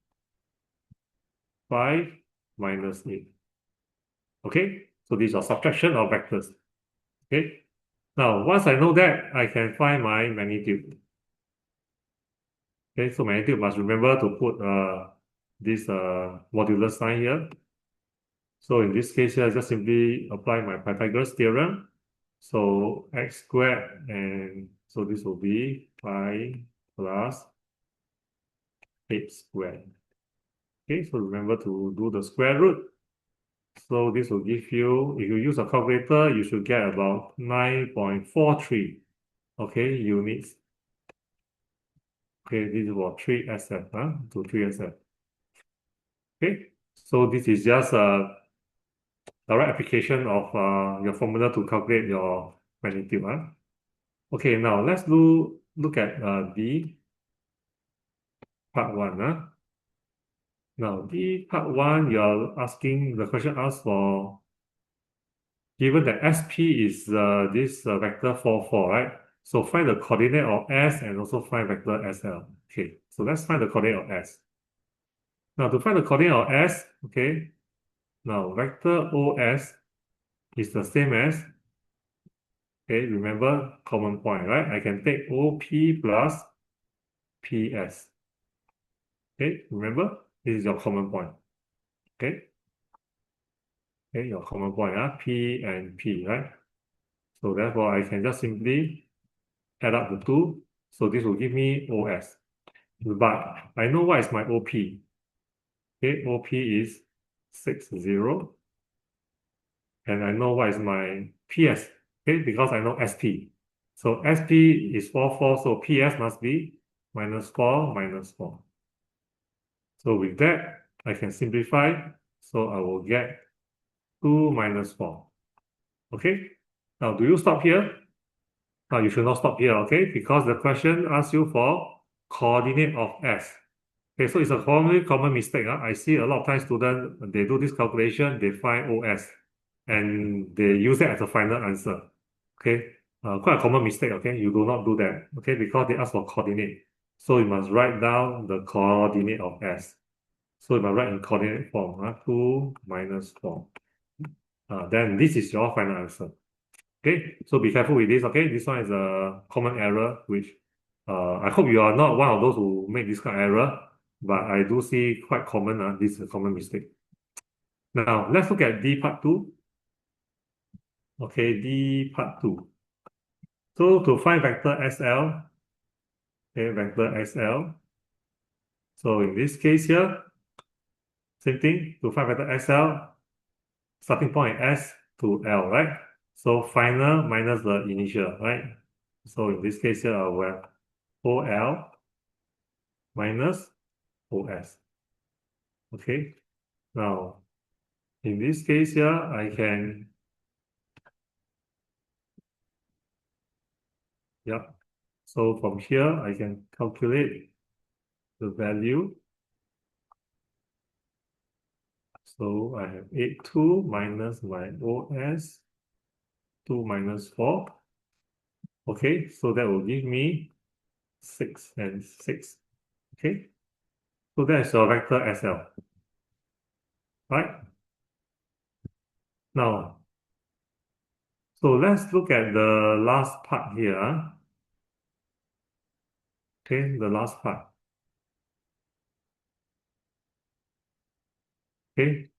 5 minus 8. Okay, so these are subtraction of vectors. Okay, now once I know that, I can find my magnitude. Okay, so magnitude must remember to put this modulus sign here. So in this case here, I just simply apply my Pythagoras theorem. So x squared, and so this will be 5 plus 8 squared. Okay, so remember to do the square root. So this will give you, if you use a calculator, you should get about 9.43, okay, units. Okay, this is about 3 SF, to 3 SF. Okay, so this is just a direct application of your formula to calculate your magnitude. Okay, now let's look at D part 1. Now, D part 1, you're asking, the question asks for, given that SP is this vector 4, 4, right? So find the coordinate of S and also find vector SL. Okay, so let's find the coordinate of S. Now, to find the coordinate of S, okay, now vector OS is the same as, okay, remember common point, right? I can take OP plus PS. Okay, remember, this is your common point. Okay, okay, your common point, P and P, right? So therefore, I can just simply add up the two. So this will give me OS. But I know what is my OP. Okay, OP is 60. And I know what is my PS. Okay, because I know SP. So SP is 4, 4. So PS must be minus 4, minus 4. So with that, I can simplify. So I will get 2 minus 4. Okay. Now, do you stop here? Now, you should not stop here, okay? Because the question asks you for coordinate of S. Okay, so it's a common mistake. I see a lot of times students, they do this calculation, they find OS, and they use it as a final answer. Okay, quite a common mistake, okay? You do not do that, okay? Because they ask for coordinate. So you must write down the coordinate of S. So you must write in coordinate form, 2 minus 4. Then this is your final answer. Okay, so be careful with this. Okay, this one is a common error, which I hope you are not one of those who make this kind of error, but I do see quite common. This is a common mistake. Now let's look at D part 2. Okay, D part 2. So to find vector SL, okay, vector SL. So in this case here, same thing. To find vector SL, starting point S to L, right? So final minus the initial, right? So in this case here, I will have OL minus OS. Okay, now in this case here, I can, yeah. So from here, I can calculate the value. So I have 8, 2 minus my OS, 2 minus 4. Okay, so that will give me 6 and 6. Okay, so that's your vector SL, right? Now, so let's look at the last part here. Okay, the last part. Okay,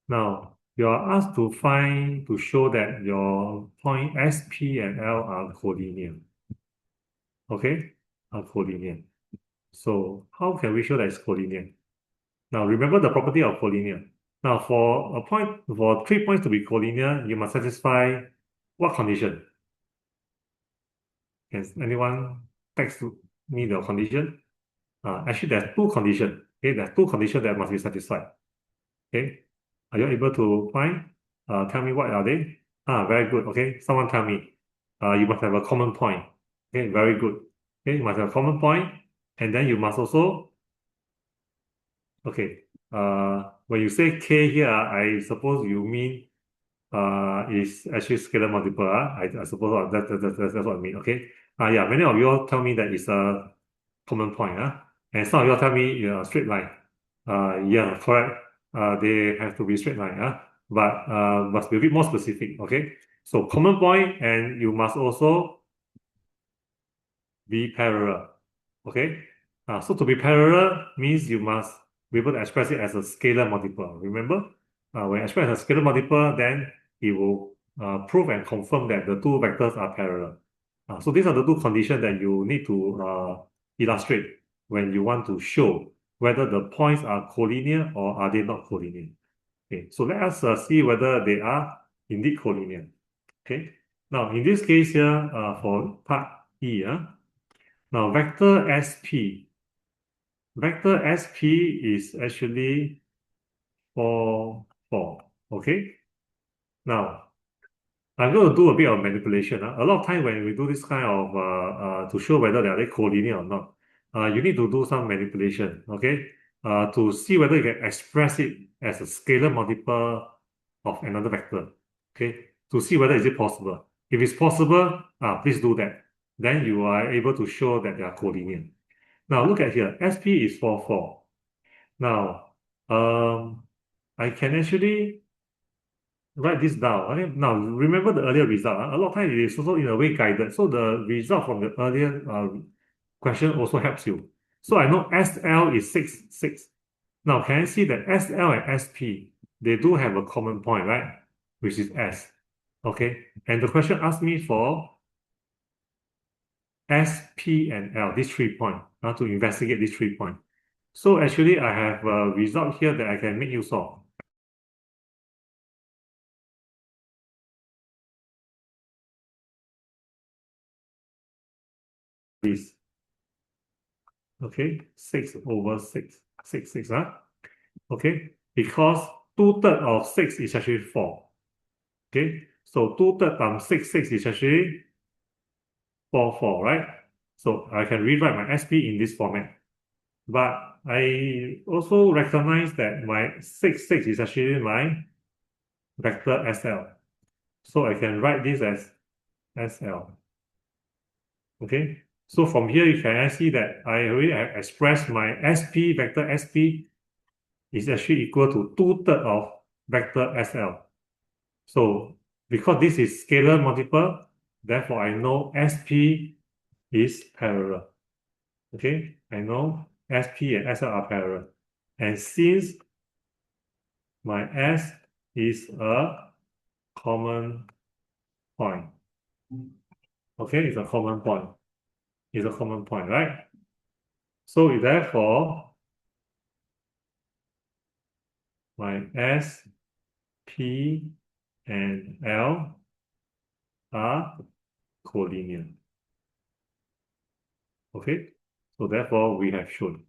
now you are asked to show that your point S, P, and L are collinear. Okay, are collinear. So how can we show that it's collinear? Now remember the property of collinear. Now for 3 points to be collinear, you must satisfy what condition? Can anyone text me the condition? Actually, there's two conditions. Okay, there's two conditions that must be satisfied. Okay, are you able to find? Tell me what are they? Very good. Okay, someone tell me. You must have a common point. Okay, very good. Okay, you must have a common point, and then you must also, okay. When you say K here, I suppose you mean is actually scalar multiple. I suppose that's what I mean. Okay. Yeah, many of you all tell me that it's a common point. And some of you all tell me straight line. Yeah, correct. They have to be straight line. But must be a bit more specific. Okay. So common point, and you must also be parallel. Okay. So to be parallel means you must be able to express it as a scalar multiple. Remember, when expressed as a scalar multiple, then it will prove and confirm that the two vectors are parallel. So these are the two conditions that you need to illustrate when you want to show whether the points are collinear or are they not collinear. Okay, so let us see whether they are indeed collinear. Okay, now in this case here, for part E, now vector SP. Vector SP is actually 4, 4. Okay. Now, I'm going to do a bit of manipulation. A lot of time when we do this kind of to show whether they are collinear or not, you need to do some manipulation, okay? To see whether you can express it as a scalar multiple of another vector, okay? To see whether is it possible. If it's possible, please do that. Then you are able to show that they are collinear. Now look at here, SP is 4, 4. Now, I can actually write this down. Now, remember the earlier result. A lot of times it is also in a way guided. So the result from the earlier question also helps you. So I know SL is 6, 6. Now, can I see that SL and SP, they do have a common point, right? Which is S. Okay. And the question asked me for S, P, and L, these 3 points, to investigate these 3 points. So actually, I have a result here that I can make use of. This. Okay, 6 over 6. 6, 6, huh? Okay, because 2/3 of 6 is actually 4. Okay, so 2/3 times 6, 6 is actually 4, 4, right? So I can rewrite my SP in this format. But I also recognize that my 6, 6 is actually my vector SL. So I can write this as SL. Okay, so from here you can see that I already have expressed my SP, vector SP is actually equal to 2/3 of vector SL. So because this is scalar multiple, therefore I know SP is parallel. Okay, I know SP and SL are parallel. And since my S is a common point, okay, it's a common point. It's a common point, right? So therefore, my S, P, and L are collinear. Okay, so therefore we have shown.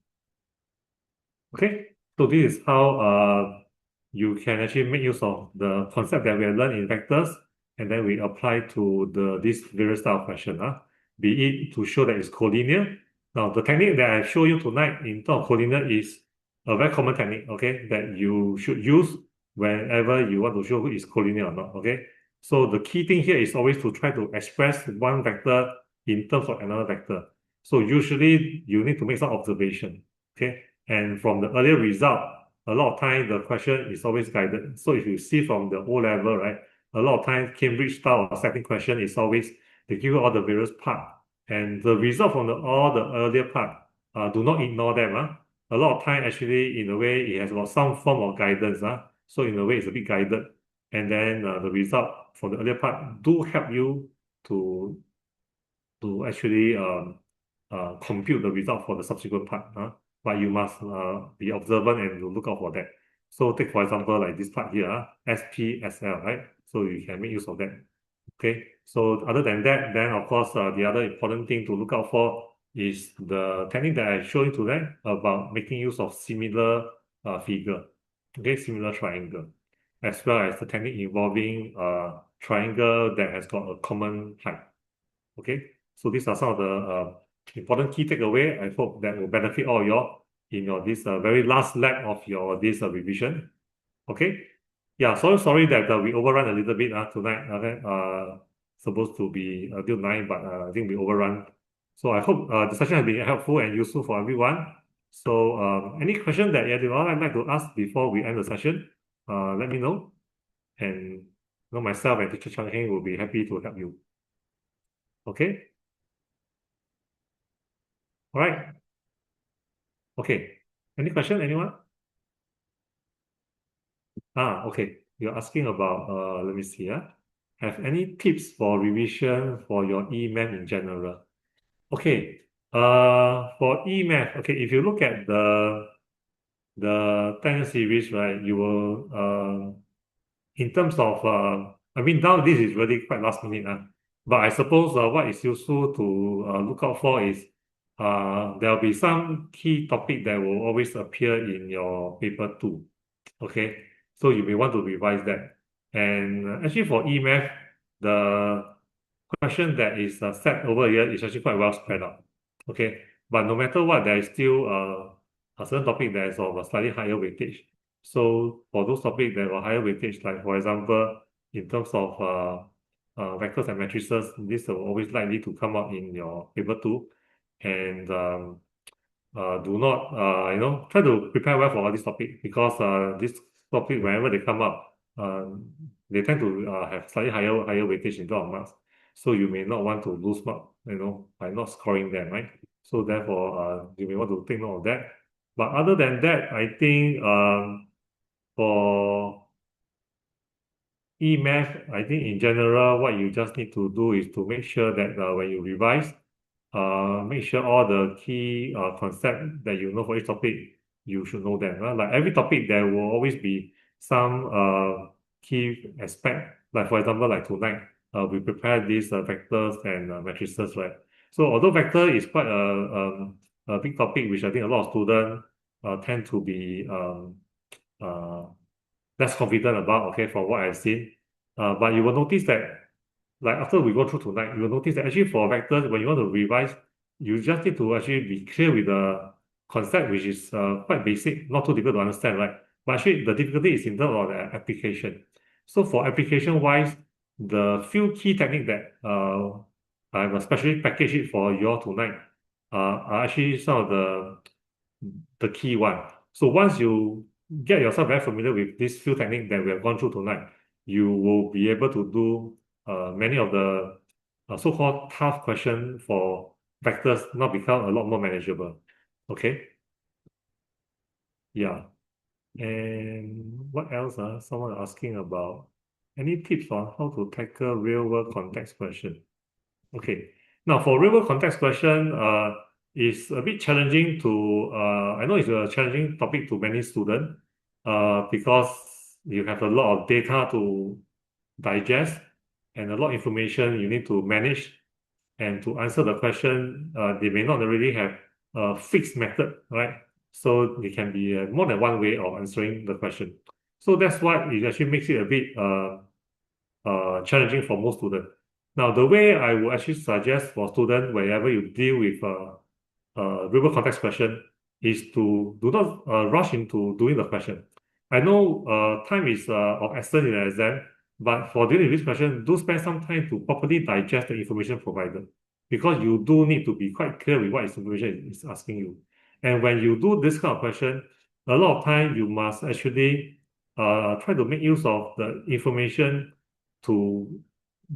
Okay, so this is how you can actually make use of the concept that we have learned in vectors, and then we apply to this various style of question, be it to show that it's collinear. Now, the technique that I show you tonight in terms of collinear is a very common technique, okay, that you should use whenever you want to show it's collinear or not, okay. So the key thing here is always to try to express one vector in terms of another vector. So usually you need to make some observation, okay. And from the earlier result, a lot of time the question is always guided. So if you see from the O level, right, a lot of time Cambridge style of setting question is always they give you all the various part. And the result from all the earlier part, do not ignore them. A lot of time actually in a way it has got some form of guidance. So in a way it's a bit guided. And then the result from the earlier part do help you to actually compute the result for the subsequent part. But you must be observant and to look out for that. So take for example like this part here, SPSL, right? So you can make use of that. Okay. So other than that, then of course the other important thing to look out for is the technique that I showed you today about making use of similar figure. Okay, similar triangle, as well as the technique involving triangle that has got a common height. Okay, so these are some of the important key takeaway. I hope that will benefit all of you in your this very last lap of your this revision. Okay, yeah. Sorry that we overrun a little bit tonight. Okay, supposed to be till 9, but I think we overrun. So I hope the session has been helpful and useful for everyone. So any question that anyone would like to ask before we end the session, let me know. And myself and Teacher Chang Heng will be happy to help you. Okay. All right. Okay. Any question, anyone? Okay. You're asking about, let me see. Have any tips for revision for your E-math in general? Okay. For E-math, okay, if you look at the 10 series, right, you will, in terms of, I mean, now this is really quite last minute, but I suppose what is useful to look out for is there'll be some key topic that will always appear in your paper too. Okay, so you may want to revise that. And actually for E-math, the question that is set over here is actually quite well spread out. Okay, but no matter what, there is still a certain topic that is of a slightly higher weightage. So for those topics that are higher weightage, like for example, in terms of vectors and matrices, this will always likely to come up in your paper two, and do not try to prepare well for all these topics because this topic whenever they come up, they tend to have slightly higher weightage in terms of marks. So you may not want to lose mark, by not scoring them, right? So therefore, you may want to take note of that. But other than that, I think for E-math, I think in general, what you just need to do is to make sure that when you revise, make sure all the key concept that you know for each topic, you should know them. Like every topic, there will always be some key aspect. Like for example, like tonight, we prepare these vectors and matrices, right? So although vector is quite a big topic, which I think a lot of students tend to be uh, less confident about, okay, from what I've seen. But you will notice that, like after we go through tonight, you will notice that actually for vectors, when you want to revise, you just need to actually be clear with the concept, which is quite basic, not too difficult to understand, right? But actually, the difficulty is in terms of the application. So for application wise, the few key technique that I've especially packaged it for you all tonight are actually some of the key one. So once you get yourself very familiar with these few techniques that we have gone through tonight, you will be able to do many of the so-called tough question for vectors now become a lot more manageable. Okay, yeah. And what else? Someone asking about any tips on how to tackle real-world context question. Okay. Now, for real-world context question, is a bit challenging to, I know it's a challenging topic to many students, because you have a lot of data to digest and a lot of information you need to manage. And to answer the question, they may not really have a fixed method, right? So it can be more than one way of answering the question. So that's why it actually makes it a bit challenging for most students. Now, the way I would actually suggest for students, whenever you deal with real context question, is to do not rush into doing the question. I know time is of essence in an exam, but for dealing with this question, do spend some time to properly digest the information provided, because you do need to be quite clear with what information is asking you. And when you do this kind of question, a lot of time you must actually try to make use of the information to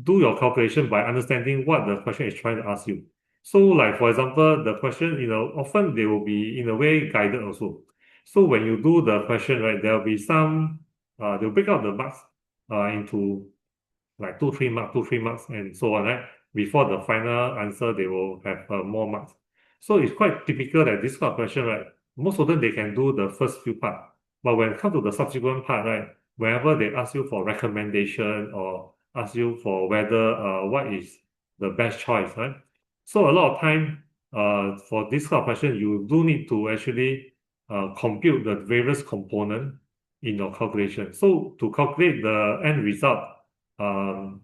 do your calculation by understanding what the question is trying to ask you. So, like for example, the question, often they will be in a way guided also. So when you do the question, right, there will be some, they'll break out the marks into like 2, 3 marks, and so on, right? Before the final answer, they will have more marks. So it's quite typical that this kind of question, right? Most of them they can do the first few part, but when it comes to the subsequent part, right? Whenever they ask you for recommendation or ask you for whether what is the best choice, right? So a lot of time, for this kind of question, you do need to actually compute the various component in your calculation. So to calculate the end result, um,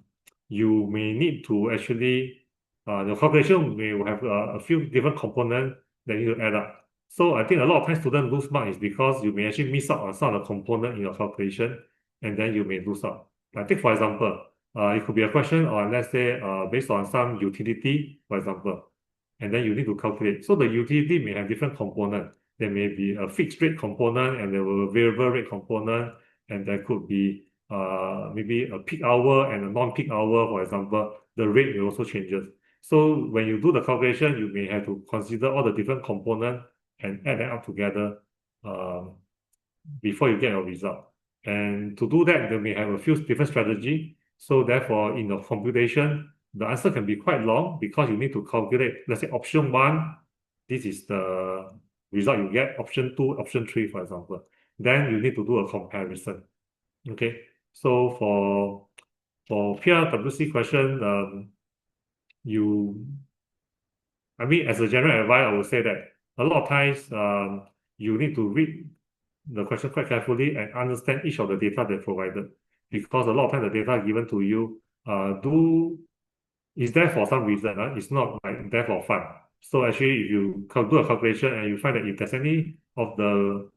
you may need to actually, the calculation may have a few different components that you need to add up. So I think a lot of times students lose mark is because you may actually miss out on some of the component in your calculation, and then you may lose out. I take for example, it could be a question on, let's say, based on some utility, for example, and then you need to calculate. So the utility may have different component. There may be a fixed rate component and there will be a variable rate component, and there could be maybe a peak hour and a non-peak hour, for example. The rate will also changes. So when you do the calculation, you may have to consider all the different components and add them up together um, before you get your result. And to do that, they may have a few different strategy. So therefore, in the computation, the answer can be quite long because you need to calculate, let's say option one, this is the result you get, option two, option three, for example. Then you need to do a comparison. Okay. So for PRWC question, you I mean, as a general advice, I would say that a lot of times you need to read the question quite carefully and understand each of the data they provided. Because a lot of times the data given to you do is there for some reason. It's not like there for fun. So actually, if you do a calculation and you find that if there's any of the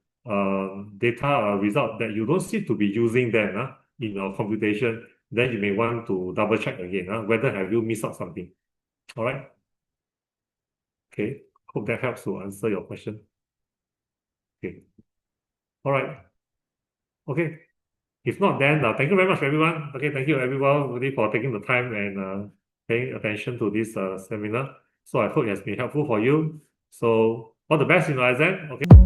data result that you don't seem to be using them in your computation, then you may want to double check again whether have you missed out something. All right. Okay. Hope that helps to answer your question. Okay. All right. Okay. If not, then thank you very much, everyone. Okay, thank you, everyone, really for taking the time and paying attention to this seminar. So I hope it has been helpful for you. So all the best in your exam. Okay.